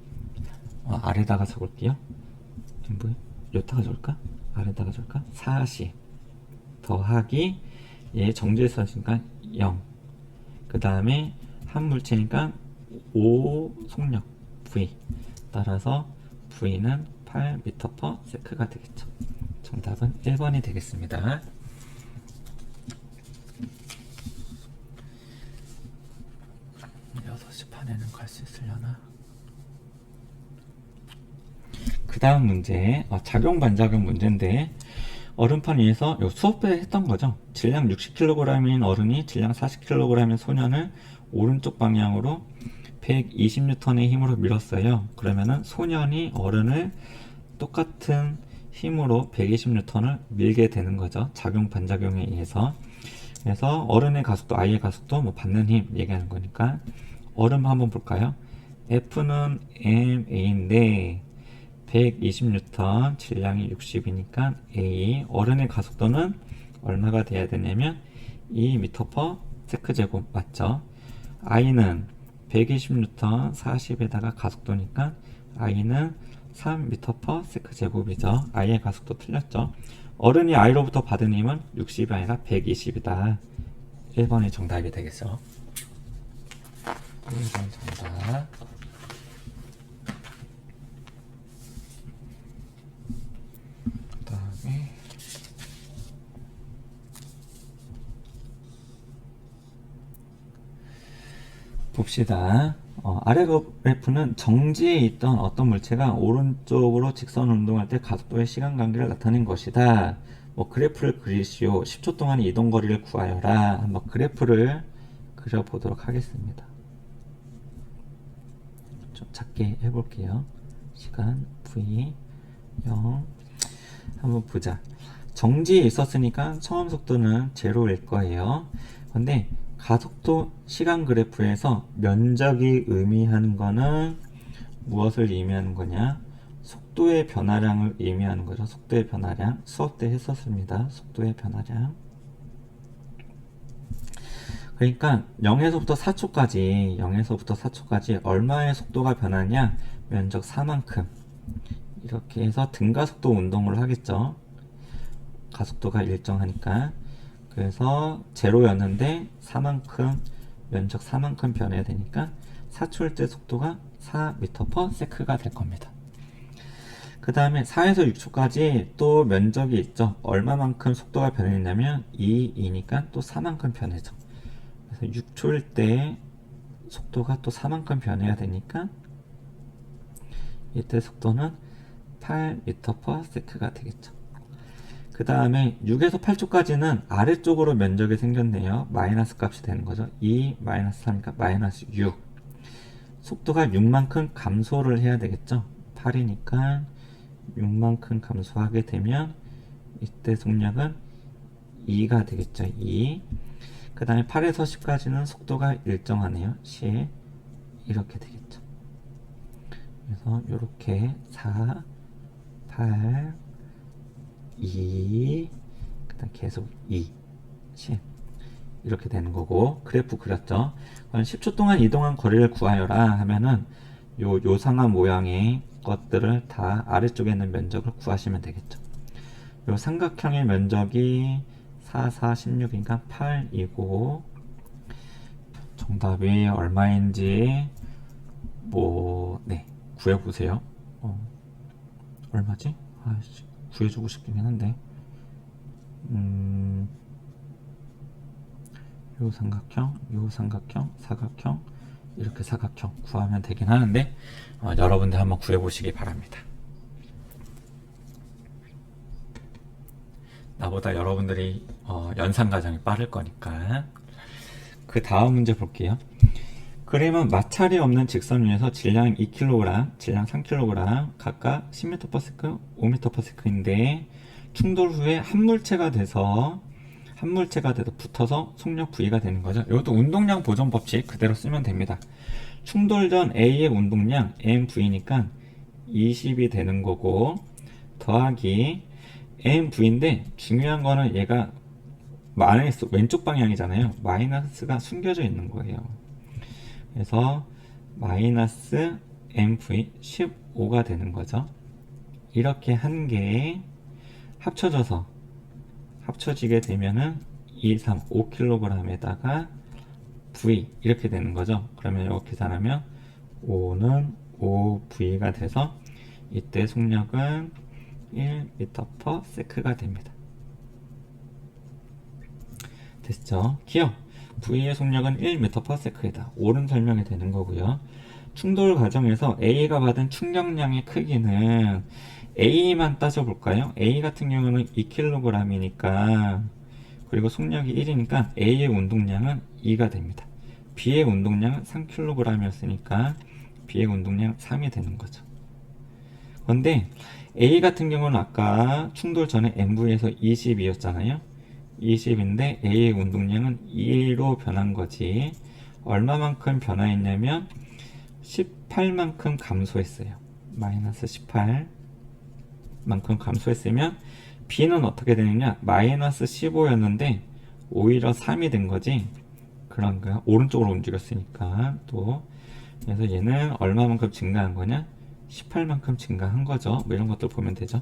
아래다가 적을게요. MV 여기다가 적을까? 아래다가 적을까? 40 더하기 얘 정지에서 하니까 0. 그 다음에 한 물체니까 5 속력 V. 따라서 V는 8m/s가 되겠죠. 정답은 1번이 되겠습니다. 6시 반에는 갈 수 있으려나? 그 다음 문제, 작용 반작용 문제인데 얼음판 위에서 수업 때 했던 거죠. 질량 60kg인 어른이 질량 40kg인 소년을 오른쪽 방향으로 120N의 힘으로 밀었어요. 그러면은 소년이 어른을 똑같은 힘으로 120N을 밀게 되는 거죠. 작용 반작용에 의해서. 그래서 어른의 가속도, 아이의 가속도, 뭐 받는 힘 얘기하는 거니까 어른 한번 볼까요? F는 MA인데 120N, 질량이 60이니까 A, 어른의 가속도는 얼마가 돼야 되냐면 2m/s 맞죠? I는 120N, 40에다가 가속도니까 I는 3m/s 이죠. I의 가속도 틀렸죠. 어른이 I로부터 받은 힘은 60이 아니라 120이다. 1번이 정답이 되겠죠. 1번 정답. 그 다음에 봅시다. 아래 그래프는 정지에 있던 어떤 물체가 오른쪽으로 직선 운동할 때 가속도의 시간 관계를 나타낸 것이다. 뭐 그래프를 그리시오. 10초 동안의 이동 거리를 구하여라. 한번 그래프를 그려보도록 하겠습니다. 좀 작게 해볼게요. 시간 V 0 한번 보자. 정지에 있었으니까 처음 속도는 제로일 거예요. 근데 가속도 시간 그래프에서 면적이 의미하는 거는 무엇을 의미하는 거냐? 속도의 변화량을 의미하는 거죠. 속도의 변화량. 수업 때 했었습니다. 속도의 변화량. 그러니까 0에서부터 4초까지 얼마의 속도가 변하냐? 면적 4만큼. 이렇게 해서 등가속도 운동을 하겠죠. 가속도가 일정하니까. 그래서 제로였는데 4만큼, 면적 4만큼 변해야 되니까 4초일 때 속도가 4m/s가 될 겁니다. 그 다음에 4에서 6초까지 또 면적이 있죠. 얼마만큼 속도가 변했냐면 2이니까 또 4만큼 변해져. 그래서 6초일 때 속도가 또 4만큼 변해야 되니까 이때 속도는 8m/s가 되겠죠. 그 다음에 6에서 8초까지는 아래쪽으로 면적이 생겼네요. 마이너스 값이 되는 거죠. 2 마이너스 3이니까 마이너스 6. 속도가 6만큼 감소를 해야 되겠죠. 8이니까 6만큼 감소하게 되면 이때 속력은 2가 되겠죠. 2. 그 다음에 8에서 10까지는 속도가 일정하네요. 10. 이렇게 되겠죠. 그래서 이렇게 4, 8, 2, 그 다음 계속 2, 10 이렇게 되는 거고, 그래프 그렸죠. 10초 동안 이동한 거리를 구하여라 하면은 요상한 모양의 것들을 다 아래쪽에 있는 면적을 구하시면 되겠죠. 요 삼각형의 면적이 4, 4, 16인가 8이고, 정답이 얼마인지 구해보세요. 얼마지? 구해주고 싶긴 한데, 요 삼각형, 사각형, 이렇게 사각형 구하면 되긴 하는데, 여러분들 한번 구해보시기 바랍니다. 나보다 여러분들이 연산과정이 빠를 거니까. 그 다음 문제 볼게요. 그림은 마찰이 없는 직선 위에서 질량 2kg, 질량 3kg 각각 10m/s, 5m/s인데 충돌 후에 한 물체가 돼서 붙어서 속력 V가 되는 거죠. 이것도 운동량 보존 법칙 그대로 쓰면 됩니다. 충돌 전 A의 운동량 mV니까 20이 되는 거고, 더하기 mV인데 중요한 거는 얘가 마이너스 왼쪽 방향이잖아요. 마이너스가 숨겨져 있는 거예요. 그래서 마이너스 mv 15가 되는 거죠. 이렇게 한 개에 합쳐지게 되면은 2, 3, 5kg에다가 v 이렇게 되는 거죠. 그러면 이렇게 계산하면 5는 5v가 돼서 이때 속력은 1m/s가 됩니다. 됐죠? 기억! V의 속력은 1m/s이다. 옳은 설명이 되는 거고요. 충돌 과정에서 A가 받은 충격량의 크기는 A만 따져볼까요? A 같은 경우는 2kg이니까, 그리고 속력이 1이니까 A의 운동량은 2가 됩니다. B의 운동량은 3kg이었으니까 B의 운동량 3이 되는 거죠. 그런데 A 같은 경우는 아까 충돌 전에 MV에서 20이었잖아요. 20인데 A의 운동량은 2로 변한 거지. 얼마만큼 변화했냐면 18만큼 감소했어요. 마이너스 18만큼 감소했으면 B는 어떻게 되느냐? 마이너스 15였는데 오히려 3이 된 거지. 그런 거야. 오른쪽으로 움직였으니까. 또 그래서 얘는 얼마만큼 증가한 거냐? 18만큼 증가한 거죠. 뭐 이런 것들 보면 되죠.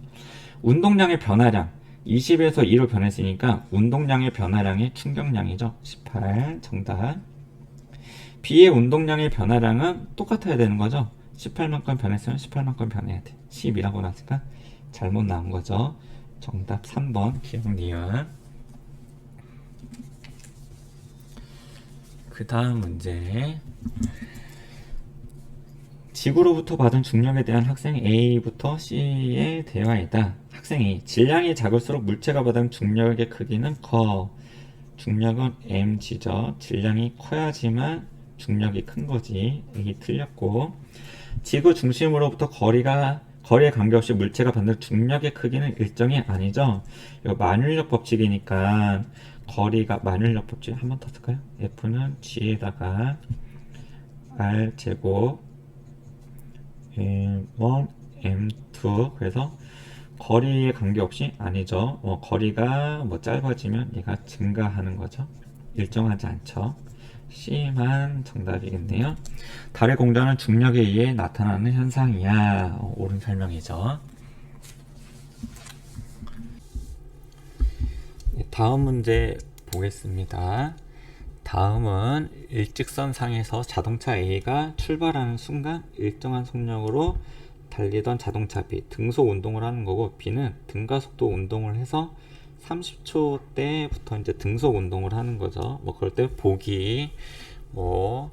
운동량의 변화량 20에서 2로 변했으니까 운동량의 변화량이 충격량이죠. 18 정답. B의 운동량의 변화량은 똑같아야 되는 거죠. 18만큼 변했으면 18만큼 변해야 돼. 10이라고 나왔으니까 잘못 나온 거죠. 정답 3번 기억니은. 그 다음 문제. 지구로부터 받은 중력에 대한 학생 A부터 C의 대화이다. 학생이 질량이 작을수록 물체가 받은 중력의 크기는 커. 중력은 mg죠. 질량이 커야지만 중력이 큰 거지. A 틀렸고. 지구 중심으로부터 거리에 관계없이 물체가 받는 중력의 크기는 일정이 아니죠. 이거 만율력 법칙이니까 거리가 만율력 법칙 한 번 더 쓸까요? F는 G에다가 R 제곱 M1 M2 그래서 거리에 관계없이 아니죠. 거리가 뭐 짧아지면 얘가 증가하는 거죠. 일정하지 않죠. C만 정답이겠네요. 달의 공전은 중력에 의해 나타나는 현상이야. 옳은 설명이죠. 다음 문제 보겠습니다. 다음은 일직선상에서 자동차 A가 출발하는 순간 일정한 속력으로 달리던 자동차 B 등속 운동을 하는 거고, B는 등가속도 운동을 해서 30초 때부터 이제 등속 운동을 하는 거죠. 뭐 그럴 때 보기, 뭐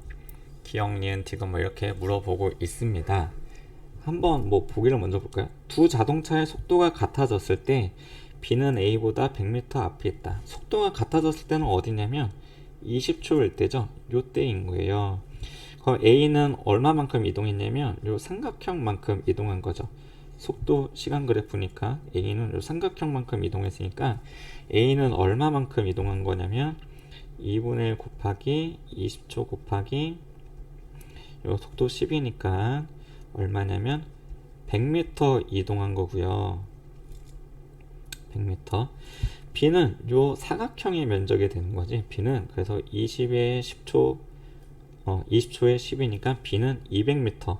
기억, 니은, 디귿 뭐 이렇게 물어보고 있습니다. 한번 뭐 보기를 먼저 볼까요? 두 자동차의 속도가 같아졌을 때 B는 A보다 100m 앞에 있다. 속도가 같아졌을 때는 어디냐면 20초일 때죠. 요 때인 거예요. 그럼 A는 얼마만큼 이동했냐면 요 삼각형만큼 이동한 거죠. 속도 시간 그래프니까 A는 요 삼각형만큼 이동했으니까 A는 얼마만큼 이동한 거냐면 2분의 1 곱하기 20초 곱하기 요 속도 10이니까 얼마냐면 100m 이동한 거고요. 100m. B는 요 사각형의 면적이 되는 거지. B는 그래서 20에 10초 20초에 10이니까 B는 200m.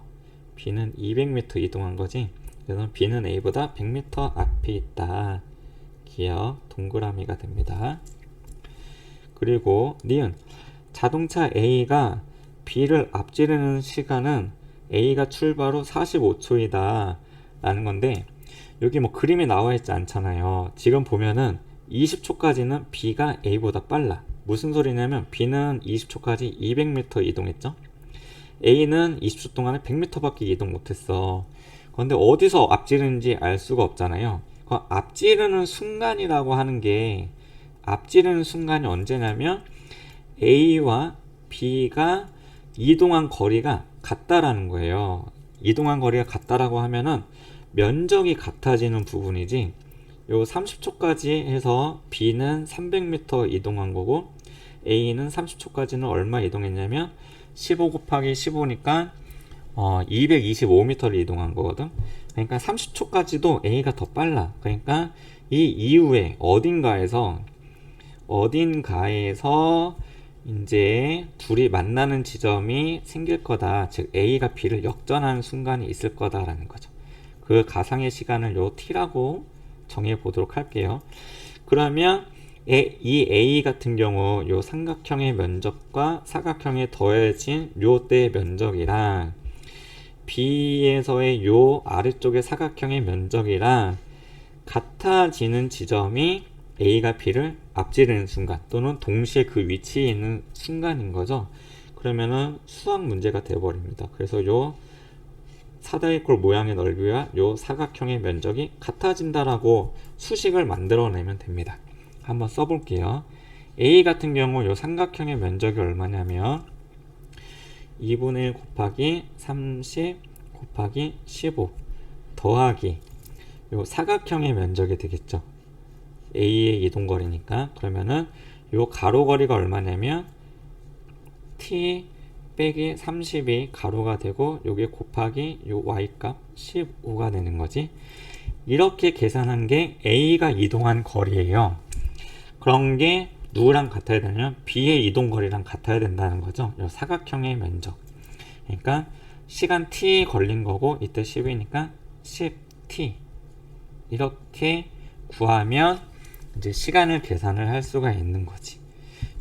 B는 200m 이동한 거지. 그래서 B는 A보다 100m 앞에 있다. 기억 동그라미가 됩니다. 그리고 니은 자동차 A가 B를 앞지르는 시간은 A가 출발 후 45초이다 라는 건데, 여기 뭐 그림에 나와 있지 않잖아요. 지금 보면은 20초까지는 B가 A보다 빨라. 무슨 소리냐면 B는 20초까지 200m 이동했죠. A는 20초 동안에 100m 밖에 이동 못했어. 그런데 어디서 앞지르는지 알 수가 없잖아요. 그 앞지르는 순간이라고 하는 게, 앞지르는 순간이 언제냐면 A와 B가 이동한 거리가 같다라는 거예요. 이동한 거리가 같다라고 하면은 면적이 같아지는 부분이지, 요 30초까지 해서 B는 300m 이동한 거고 A는 30초까지는 얼마 이동했냐면 15 곱하기 15니까 225m를 이동한 거거든. 그러니까 30초까지도 A가 더 빨라. 그러니까 이 이후에 어딘가에서 이제 둘이 만나는 지점이 생길 거다. 즉 A가 B를 역전하는 순간이 있을 거다라는 거죠. 그 가상의 시간을 요 t라고 정해 보도록 할게요. 그러면 이 A 같은 경우 요 삼각형의 면적과 사각형에 더해진 요 때의 면적이랑 B에서의 요 아래쪽의 사각형의 면적이랑 같아지는 지점이 A가 B를 앞지르는 순간 또는 동시에 그 위치에 있는 순간인 거죠. 그러면은 수학 문제가 되어버립니다. 그래서 요 사다리꼴 모양의 넓이와 요 사각형의 면적이 같아진다라고 수식을 만들어내면 됩니다. 한번 써볼게요. A 같은 경우 요 삼각형의 면적이 얼마냐면 2분의 1 곱하기 30 곱하기 15 더하기 요 사각형의 면적이 되겠죠. A의 이동거리니까. 그러면은 요 가로거리가 얼마냐면 t 빼기 30이 가로가 되고 요게 곱하기 요 y값 15가 되는 거지. 이렇게 계산한 게 A가 이동한 거리예요. 그런 게 누구랑 같아야 되냐면 B의 이동거리랑 같아야 된다는 거죠. 요 사각형의 면적. 그러니까 시간 t 걸린 거고 이때 10이니까 10t 이렇게 구하면 이제 시간을 계산을 할 수가 있는 거지.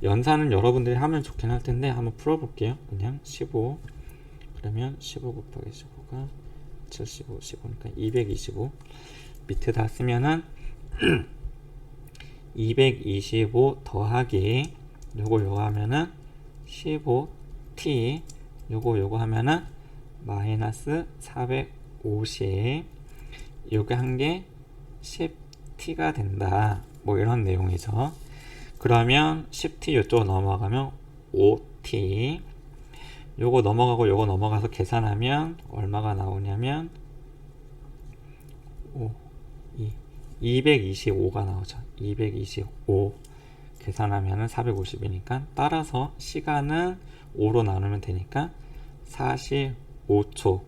연산은 여러분들이 하면 좋긴 할 텐데 한번 풀어볼게요. 그냥 15 그러면 15 곱하기 15가 75, 15니까 225 밑에다 쓰면은 225 더하기 요거 하면은 15t 요거 하면은 마이너스 450 요게 한 게 10t가 된다. 뭐 이런 내용이죠. 그러면 10t 이쪽으로 넘어가면 5t 요거 넘어가고 요거 넘어가서 계산하면 얼마가 나오냐면 225가 나오죠. 225 계산하면 450이니까 따라서 시간은 5로 나누면 되니까 45초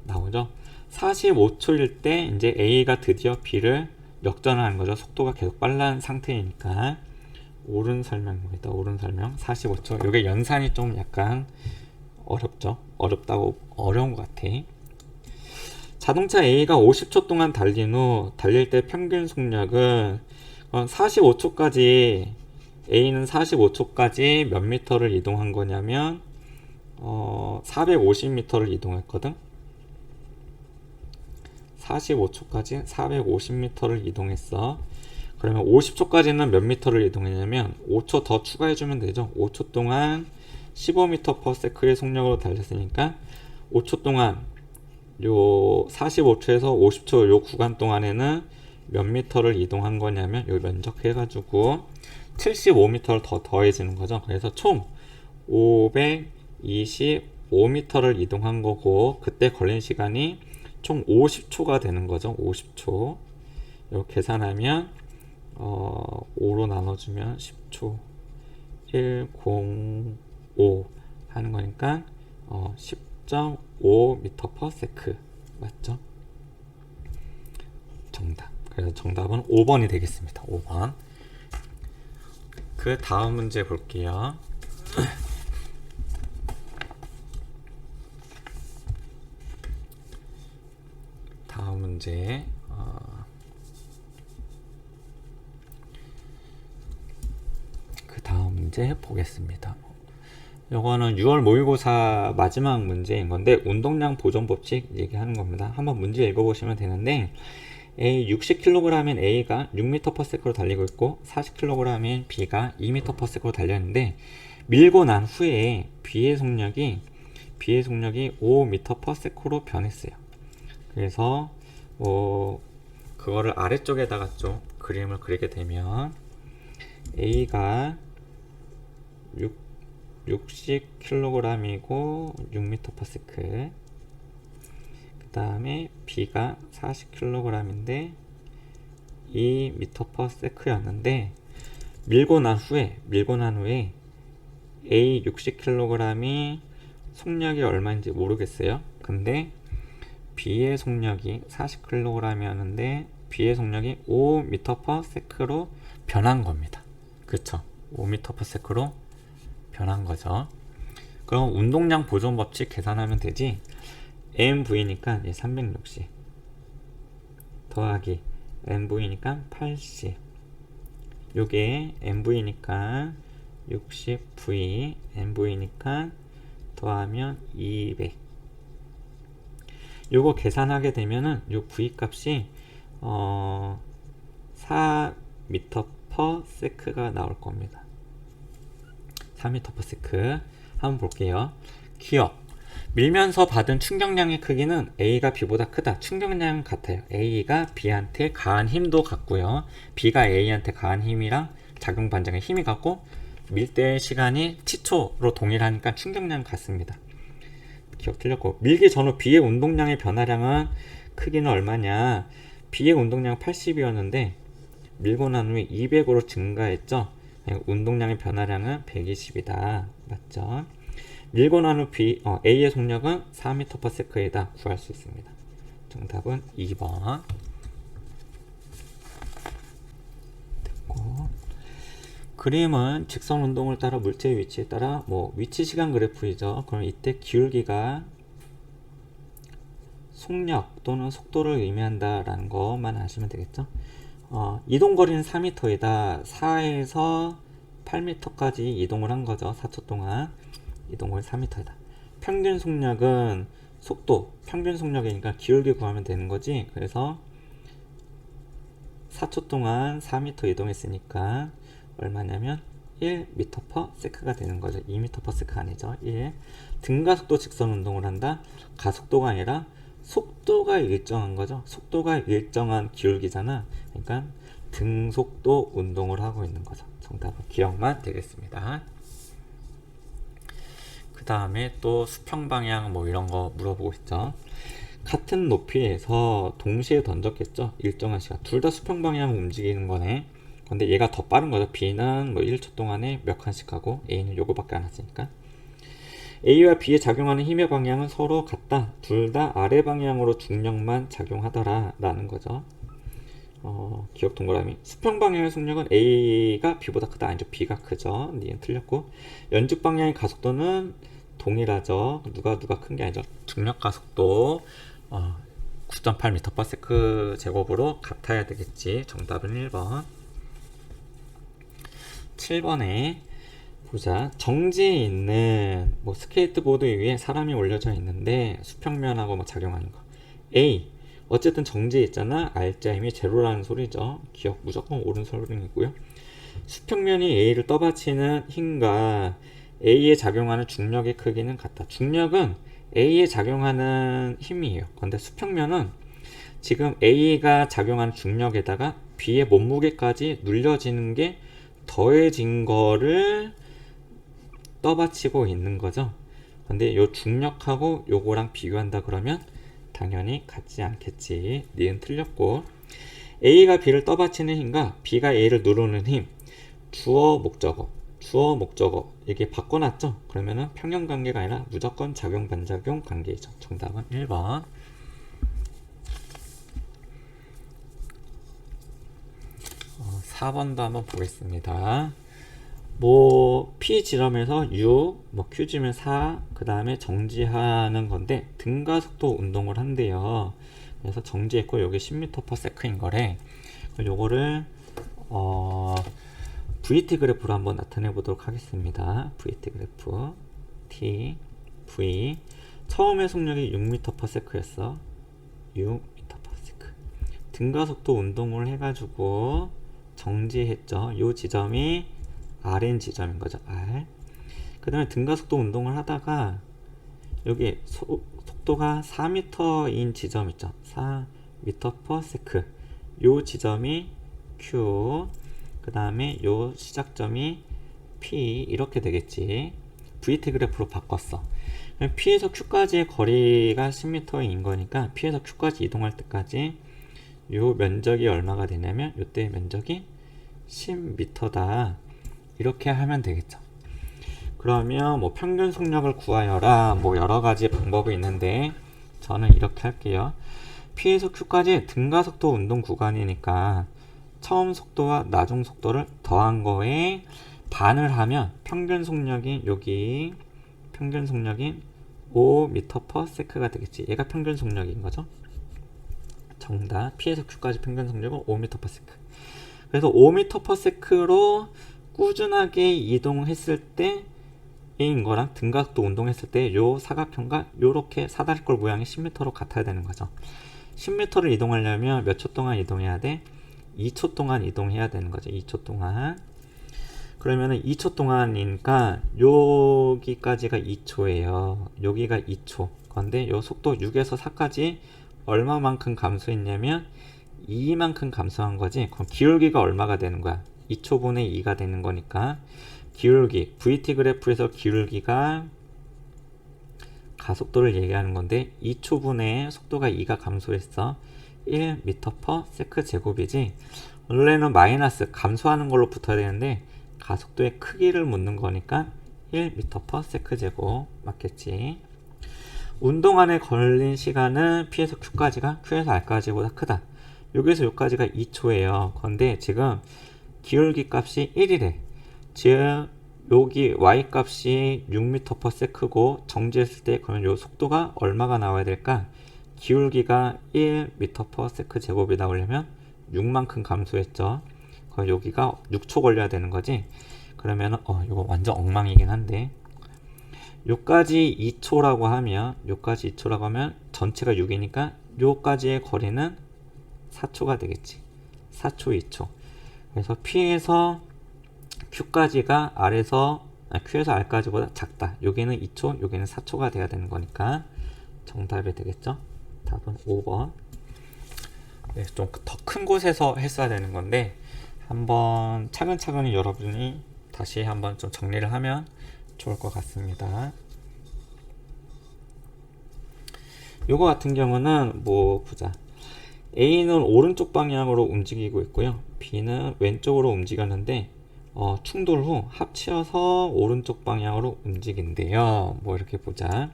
나오죠. 45초일 때 이제 A가 드디어 B를 역전하는 거죠. 속도가 계속 빨라진 상태이니까. 옳은 설명입니다. 옳은 설명. 45초. 이게 연산이 좀 약간 어렵죠. 어려운 것 같아. 자동차 A가 50초 동안 달린 후 달릴 때 평균 속력은 45초까지 A는 45초까지 몇 미터를 이동한 거냐면 450m를 이동했거든. 45초까지 450m를 이동했어. 그러면 50초까지는 몇 미터를 이동했냐면 5초 더 추가해주면 되죠. 5초 동안 15m/s의 속력으로 달렸으니까 5초 동안 요 45초에서 50초 요 구간 동안에는 몇 미터를 이동한 거냐면 요 면적 해가지고 75m를 더 더해지는 거죠. 그래서 총 525m를 이동한 거고 그때 걸린 시간이 총 50초가 되는 거죠. 50초. 요 계산하면 5로 나눠주면 10초 105 하는 거니까 10.5m/s 맞죠? 정답. 그래서 정답은 5번이 되겠습니다. 5번. 그 다음 문제 볼게요. 다음 문제 그 다음 문제 보겠습니다. 요거는 6월 모의고사 마지막 문제인 건데 운동량 보존 법칙 얘기하는 겁니다. 한번 문제 읽어보시면 되는데 A 60kg인 A가 6m/s로 달리고 있고 40kg인 B가 2m/s로 달렸는데 밀고 난 후에 B의 속력이 5m/s로 변했어요. 그래서 그거를 아래쪽에다가 좀 그림을 그리게 되면 A가 60kg이고 6m/s 그 다음에 B가 40kg인데 2m/s였는데 밀고 난 후에 A 60kg이 속력이 얼마인지 모르겠어요. 근데 B의 속력이 40kg이었는데 B의 속력이 5m/s로 변한 겁니다. 그쵸? 5m/s로 변한 거죠. 그럼 운동량 보존 법칙 계산하면 되지. MV니까 360 더하기 MV니까 80 요게 MV니까 60V MV니까 더하면 200 요거 계산하게 되면은 요 V 값이 4m/s가 나올 겁니다. 4m/s. 한번 볼게요. 기억. 밀면서 받은 충격량의 크기는 A가 B보다 크다. 충격량 같아요. A가 B한테 가한 힘도 같고요. B가 A한테 가한 힘이랑 작용 반작의 힘이 같고 밀 때 시간이 T초로 동일하니까 충격량 같습니다. 기억 틀렸고 밀기 전후 B의 운동량의 변화량은 크기는 얼마냐. B의 운동량 80이었는데 밀고 난 후에 200으로 증가했죠. 운동량의 변화량은 120이다. 맞죠? 밀고 난 후 A의 속력은 4m/s이다. 구할 수 있습니다. 정답은 2번. 됐고. 그림은 직선 운동을 따라 물체의 위치에 따라 위치 시간 그래프이죠. 그럼 이때 기울기가 속력 또는 속도를 의미한다라는 것만 아시면 되겠죠. 이동거리는 4m이다. 4에서 8m까지 이동을 한 거죠. 4초 동안. 이동거리 4m이다. 평균 속력은 평균 속력이니까 기울기 구하면 되는 거지. 그래서 4초 동안 4m 이동했으니까 얼마냐면 1m/s가 되는 거죠. 2m/s가 아니죠. 1. 등가속도 직선 운동을 한다. 가속도가 아니라 속도가 일정한 거죠. 속도가 일정한 기울기잖아. 그러니까 등속도 운동을 하고 있는 거죠. 정답은 기억만 되겠습니다. 그 다음에 또 수평 방향 이런 거 물어보고 있죠. 같은 높이에서 동시에 던졌겠죠. 일정한 시간. 둘 다 수평 방향 움직이는 거네. 근데 얘가 더 빠른 거죠. B는 1초 동안에 몇 칸씩 하고 A는 요거밖에 안 했으니까. A와 B에 작용하는 힘의 방향은 서로 같다. 둘 다 아래 방향으로 중력만 작용하더라 라는 거죠. 기억 동그라미. 수평 방향의 속력은 A가 B보다 크다. 아니죠. B가 크죠. 니은 틀렸고. 연직 방향의 가속도는 동일하죠. 누가 큰 게 아니죠. 중력 가속도 9.8m/s 제곱으로 같아야 되겠지. 정답은 1번. 7번에 보자. 정지에 있는 스케이트보드 위에 사람이 올려져 있는데 수평면하고 작용하는 거. A. 어쨌든 정지에 있잖아. R자 힘이 제로라는 소리죠. 기억 무조건 옳은 소리이고요. 수평면이 A를 떠받치는 힘과 A에 작용하는 중력의 크기는 같다. 중력은 A에 작용하는 힘이에요. 근데 수평면은 지금 A가 작용하는 중력에다가 B의 몸무게까지 눌려지는 게 더해진 거를 떠받치고 있는 거죠. 근데 요 중력하고 요거랑 비교한다 그러면 당연히 같지 않겠지. 니은 틀렸고. A가 B를 떠받치는 힘과 B가 A를 누르는 힘. 주어 목적어 이게 바꿔놨죠. 그러면은 평형관계가 아니라 무조건 작용 반작용 관계이죠. 정답은 1번. 4번도 한번 보겠습니다. P 지점에서 6, Q 지점에 4, 그 다음에 정지하는 건데 등가속도 운동을 한대요. 그래서 정지했고 여기 10m/s인 거래. 요거를 VT 그래프로 한번 나타내 보도록 하겠습니다. VT 그래프 T, V. 처음에 속력이 6m/s였어. 6m/s. 등가속도 운동을 해가지고 정지했죠. 요 지점이 R인 지점인 거죠. R. 그 다음에 등가속도 운동을 하다가 여기 속도가 4m인 지점 있죠. 4m/s. 요 지점이 Q. 그 다음에 요 시작점이 P. 이렇게 되겠지. VT 그래프로 바꿨어. P에서 Q까지의 거리가 10m인 거니까 P에서 Q까지 이동할 때까지 요 면적이 얼마가 되냐면 요때 면적이 10m다. 이렇게 하면 되겠죠. 그러면 평균 속력을 구하여라. 여러가지 방법이 있는데 저는 이렇게 할게요. P에서 Q까지 등가속도 운동 구간이니까 처음 속도와 나중 속도를 더한 거에 반을 하면 평균 속력이 여기 평균 속력인 5m/s가 되겠지. 얘가 평균 속력인 거죠. 정답. P에서 Q까지 평균 속력은 5m/s. 그래서 5m/s로 꾸준하게 이동했을 때인 거랑 등가속도 운동했을 때 요 사각형과 요렇게 사다리꼴 모양이 10m로 같아야 되는 거죠. 10m를 이동하려면 몇 초 동안 이동해야 돼? 2초 동안 이동해야 되는 거죠. 2초 동안. 그러면은 2초 동안이니까 여기까지가 2초예요. 여기가 2초. 근데 요 속도 6에서 4까지 얼마만큼 감소했냐면 2만큼 감소한 거지. 그럼 기울기가 얼마가 되는 거야? 2초분의 2가 되는 거니까 기울기, VT 그래프에서 기울기가 가속도를 얘기하는 건데 2초분의 속도가 2가 감소했어. 1m/s 제곱이지. 원래는 마이너스 감소하는 걸로 붙어야 되는데 가속도의 크기를 묻는 거니까 1m/s 제곱 맞겠지. 운동 안에 걸린 시간은 P에서 Q까지가 Q에서 R까지보다 크다. 여기서 여기까지가 2초예요. 근데 지금 기울기 값이 1이래. 즉 여기 y 값이 6m/s 크고 정지했을 때 그러면 요 속도가 얼마가 나와야 될까? 기울기가 1m/s 제곱이 나오려면 6만큼 감소했죠. 그럼 여기가 6초 걸려야 되는 거지. 그러면 이거 완전 엉망이긴 한데 요까지 2초라고 하면 전체가 6이니까 요까지의 거리는 4초가 되겠지. 4초 2초. 그래서 P에서 Q까지가 Q에서 R까지보다 작다. 여기는 2초, 여기는 4초가 돼야 되는 거니까 정답이 되겠죠. 답은 5번. 네, 좀 더 큰 곳에서 했어야 되는 건데 한번 차근차근히 여러분이 다시 한번 좀 정리를 하면 좋을 것 같습니다. 요거 같은 경우는 보자. A는 오른쪽 방향으로 움직이고 있고요. B는 왼쪽으로 움직였는데 충돌 후 합쳐서 오른쪽 방향으로 움직인대요. 뭐 이렇게 보자.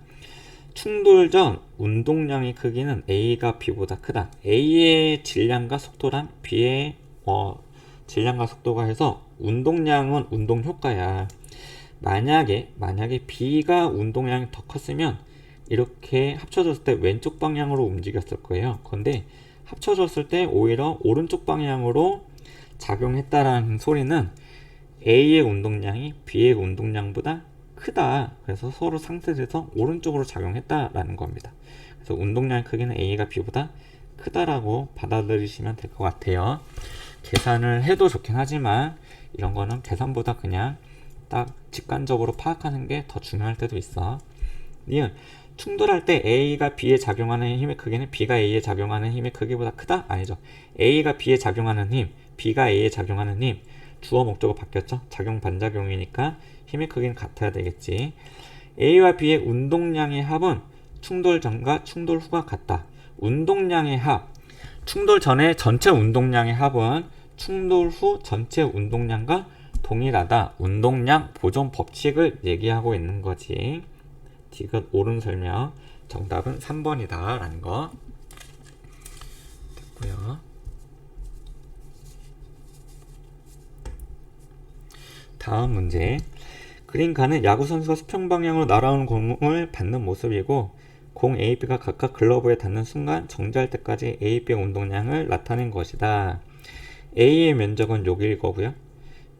충돌 전 운동량의 크기는 A가 B보다 크다. A의 질량과 속도란 B의 질량과 속도가 해서 운동량은 운동 효과야. 만약에 B가 운동량이 더 컸으면 이렇게 합쳐졌을 때 왼쪽 방향으로 움직였을 거예요. 그런데 합쳐졌을 때 오히려 오른쪽 방향으로 작용했다라는 소리는 A의 운동량이 B의 운동량보다 크다. 그래서 서로 상쇄돼서 오른쪽으로 작용했다라는 겁니다. 그래서 운동량 크기는 A가 B보다 크다라고 받아들이시면 될 것 같아요. 계산을 해도 좋긴 하지만 이런 거는 계산보다 그냥 딱 직관적으로 파악하는 게 더 중요할 때도 있어. 니은 충돌할 때 A가 B에 작용하는 힘의 크기는 B가 A에 작용하는 힘의 크기보다 크다? 아니죠. A가 B에 작용하는 힘, B가 A에 작용하는 힘, 주어 목적어 바뀌었죠? 작용 반작용이니까 힘의 크기는 같아야 되겠지. A와 B의 운동량의 합은 충돌 전과 충돌 후가 같다. 운동량의 합, 충돌 전의 전체 운동량의 합은 충돌 후 전체 운동량과 동일하다. 운동량 보존 법칙을 얘기하고 있는 거지. 디귿 옳은 설명. 정답은 3번이다 라는 거 됐고요. 다음 문제. 그린카는 야구선수가 수평 방향으로 날아오는 공을 받는 모습이고 공 A, B가 각각 글러브에 닿는 순간 정지할 때까지 A, B의 운동량을 나타낸 것이다. A의 면적은 여기일 거고요.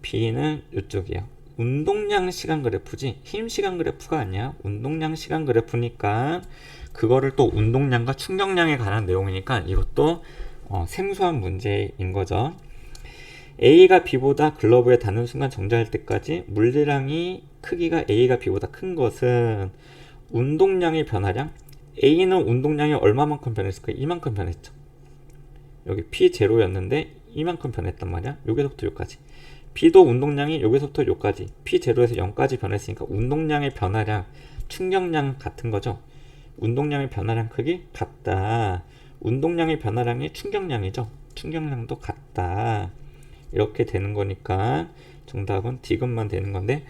B는 이쪽이에요. 운동량 시간 그래프지 힘 시간 그래프가 아니야. 운동량 시간 그래프니까 그거를 또 운동량과 충격량에 관한 내용이니까 이것도 생소한 문제인 거죠. A가 B보다 글러브에 닿는 순간 정지할 때까지 물리량이 크기가 A가 B보다 큰 것은 운동량의 변화량. A는 운동량이 얼마만큼 변했을까? 이만큼 변했죠. 여기 P0였는데 이만큼 변했단 말이야. 여기서부터 여기까지. B도 운동량이 여기서부터 여기까지 P0에서 0까지 변했으니까 운동량의 변화량, 충격량 같은 거죠. 운동량의 변화량 크기 같다. 운동량의 변화량이 충격량이죠. 충격량도 같다. 이렇게 되는 거니까 정답은 D급만 되는 건데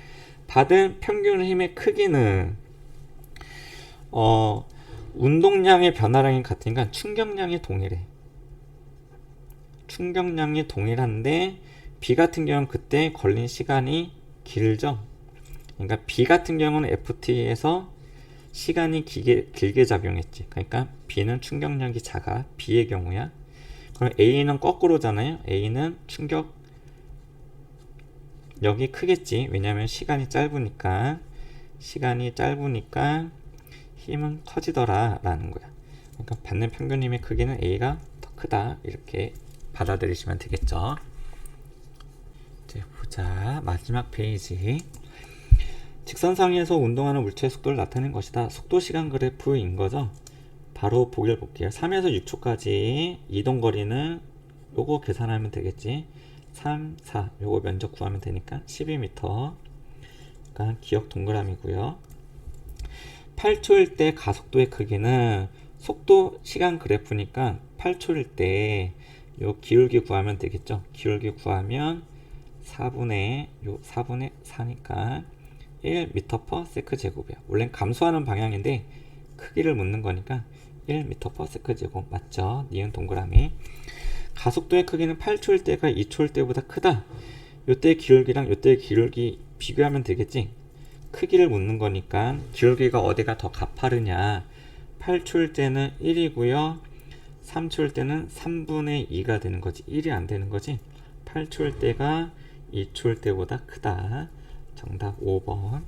받은 평균 힘의 크기는 운동량의 변화량이 같으니까 충격량이 동일해. 충격량이 동일한데 B 같은 경우는 그때 걸린 시간이 길죠. 그러니까 B 같은 경우는 FT에서 시간이 길게 작용했지. 그러니까 B는 충격력이 작아. B의 경우야. 그럼 A는 거꾸로잖아요. A는 충격력이 크겠지. 왜냐하면 시간이 짧으니까 힘은 커지더라 라는 거야. 그러니까 받는 평균 힘의 크기는 A가 더 크다. 이렇게 받아들이시면 되겠죠. 이제 보자. 마지막 페이지. 직선상에서 운동하는 물체의 속도를 나타낸 것이다. 속도 시간 그래프인 거죠. 바로 보기를 볼게요. 3에서 6초까지 이동 거리는 요거 계산하면 되겠지. 3, 4 요거 면적 구하면 되니까 12m. 그러니까 기억 동그라미고요. 8초일 때 가속도의 크기는 속도 시간 그래프니까 8초일 때 요 기울기 구하면 되겠죠. 기울기 구하면 4분의 4니까 1m/s 제곱이야. 원래 감소하는 방향인데 크기를 묻는 거니까 1m/s 제곱 맞죠? 니은 동그라미. 가속도의 크기는 8초일 때가 2초일 때보다 크다. 요때 기울기랑 요때 기울기 비교하면 되겠지. 크기를 묻는 거니까 기울기가 어디가 더 가파르냐. 8초일 때는 1이고요 3초일 때는 3분의 2가 되는 거지. 1이 안 되는 거지. 8초일 때가 2초일 때보다 크다. 정답 5번.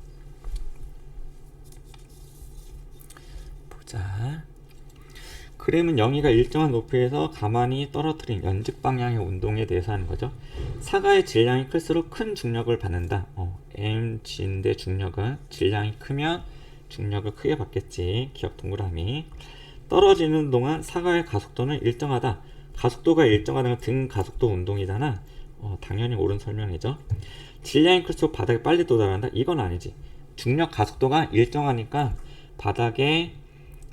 보자. 그림은 영희가 일정한 높이에서 가만히 떨어뜨린 연직 방향의 운동에 대해서 하는 거죠. 사과의 질량이 클수록 큰 중력을 받는다. mg인데 중력은 질량이 크면 중력을 크게 받겠지. 기억 동그라미. 떨어지는 동안 사과의 가속도는 일정하다. 가속도가 일정하다는 등 가속도 운동이잖아. 당연히 옳은 설명이죠. 질량이 클수록 바닥에 빨리 도달한다? 이건 아니지. 중력 가속도가 일정하니까 바닥에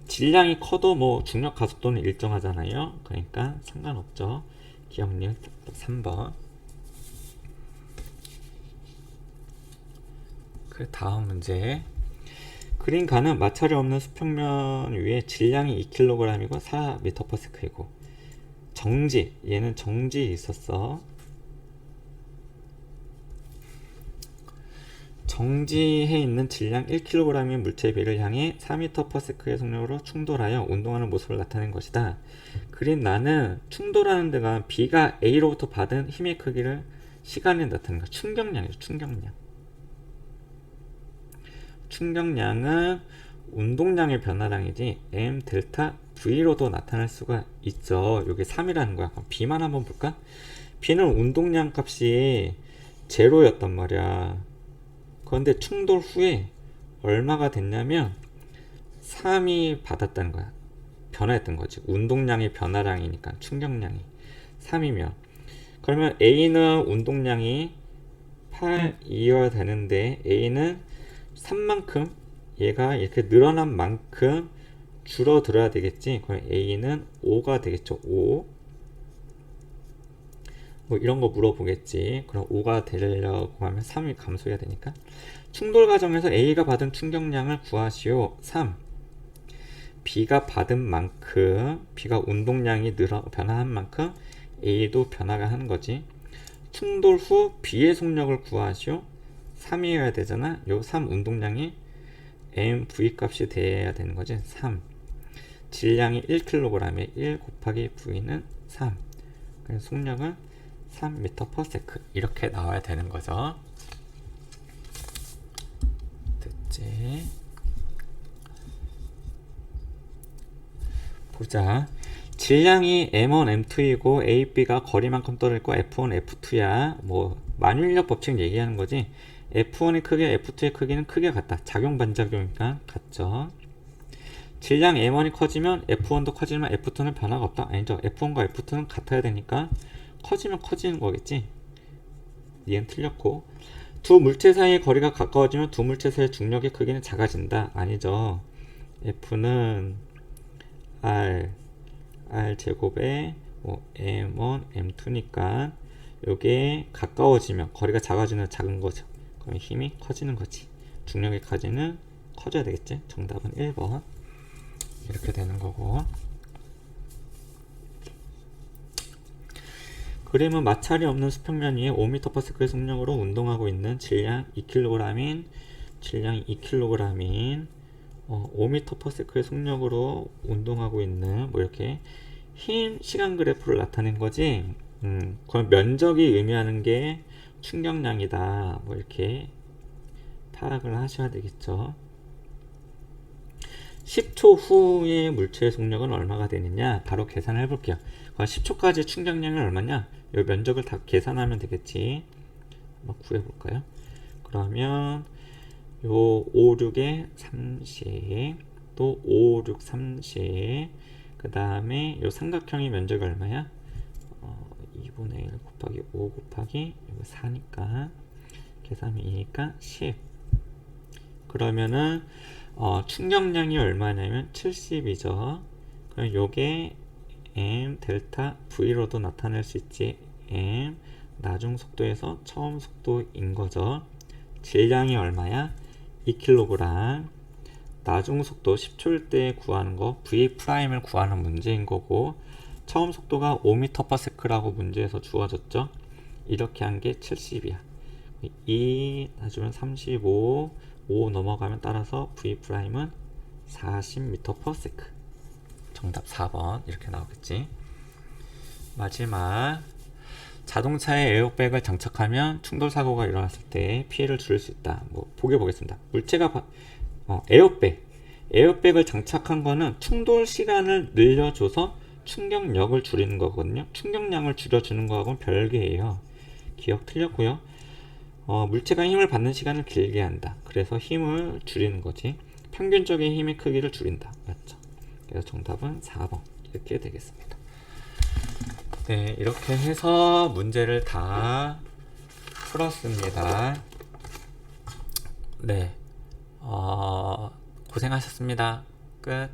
질량이 커도 뭐 중력 가속도는 일정하잖아요. 그러니까 상관없죠. 기억력 3번. 그 다음 문제. 그린 가는 마찰이 없는 수평면 위에 질량이 2kg이고 4m/s이고 정지, 얘는 정지 있었어. 정지해 있는 질량 1kg인 물체의 비를 향해 4m/s의 속력으로 충돌하여 운동하는 모습을 나타낸 것이다. 그린 나는 충돌하는 데가 B가 A로부터 받은 힘의 크기를 시간에 나타내는 거야. 충격량이죠. 충격량은 운동량의 변화량이지 m 델타 V로도 나타날 수가 있죠. 여기 3이라는 거야. 그럼 B만 한번 볼까? B는 운동량 값이 제로였단 말이야. 그런데 충돌 후에 얼마가 됐냐면 3이 받았다는 거야. 변화했던 거지. 운동량의 변화량이니까 충격량이 3이면 그러면 A는 운동량이 8이어야 되는데 A는 3만큼 얘가 이렇게 늘어난 만큼 줄어들어야 되겠지. 그럼 A는 5가 되겠죠. 5. 뭐 이런 거 물어보겠지. 그럼 5가 되려고 하면 3이 감소해야 되니까. 충돌 과정에서 A가 받은 충격량을 구하시오. 3. B가 받은 만큼, B가 운동량이 변화한 만큼 A도 변화가 하는 거지. 충돌 후 B의 속력을 구하시오. 3이어야 되잖아. 요 3 운동량이 mv 값이 돼야 되는 거지. 3. 질량이 1kg에 1 곱하기 v는 3. 그래서 속력은 3m/s 이렇게 나와야 되는 거죠. 됐지? 보자. 질량이 m1, m2이고 a, b가 거리만큼 떨어져 있고 f1, f2야. 뭐 만유인력 법칙 얘기하는 거지. F1의 크기, F2의 크기는 크게 같다. 작용 반작용이니까 같죠. 질량 M1이 커지면 F1도 커지면 F2는 변화가 없다. 아니죠. F1과 F2는 같아야 되니까 커지면 커지는 거겠지. 얘는 틀렸고. 두 물체 사이의 거리가 가까워지면 두 물체 사이의 중력의 크기는 작아진다. 아니죠. F는 R 제곱에 뭐 M1, M2니까 요게 가까워지면 거리가 작아지면 작은 거죠. 그럼 힘이 커지는 거지. 중력의 가지는 커져야 되겠지. 정답은 1번. 이렇게 되는 거고. 그림은 마찰이 없는 수평면 위에 5m/s의 속력으로 운동하고 있는 질량 2kg인 5m/s의 속력으로 운동하고 있는 뭐 이렇게 힘 시간 그래프를 나타낸 거지. 그럼 면적이 의미하는 게 충격량이다. 뭐 이렇게 파악을 하셔야 되겠죠. 10초 후에 물체의 속력은 얼마가 되느냐? 바로 계산을 해볼게요. 10초까지 충격량이 얼마냐? 이 면적을 다 계산하면 되겠지. 한번 구해볼까요? 그러면 요 5, 6에 30, 또 5, 6, 30, 그 다음에 요 삼각형의 면적이 얼마야? 2분의 1 곱하기 5 곱하기 4니까 계산이 2니까 10. 그러면은 충격량이 얼마냐면 70이죠. 그럼 요게 m 델타 v로도 나타낼 수 있지. m 나중 속도에서 처음 속도인 거죠. 질량이 얼마야? 2kg. 나중 속도 10초일 때 구하는 거 v'을 구하는 문제인 거고, 처음 속도가 5m/s라고 문제에서 주어졌죠. 이렇게 한 게 70이야. 2 나주면 35, 5 넘어가면 따라서 v'은 40m/s. 정답 4번 이렇게 나오겠지. 마지막, 자동차에 에어백을 장착하면 충돌 사고가 일어났을 때 피해를 줄일 수 있다. 뭐 보겠습니다. 물체가 에어백을 장착한 거는 충돌 시간을 늘려줘서 충격력을 줄이는 거거든요. 충격량을 줄여주는 거하고는 별개예요. 기억 틀렸고요. 물체가 힘을 받는 시간을 길게 한다. 그래서 힘을 줄이는 거지. 평균적인 힘의 크기를 줄인다. 맞죠? 그래서 정답은 4번 이렇게 되겠습니다. 네, 이렇게 해서 문제를 다 풀었습니다. 네, 고생하셨습니다. 끝.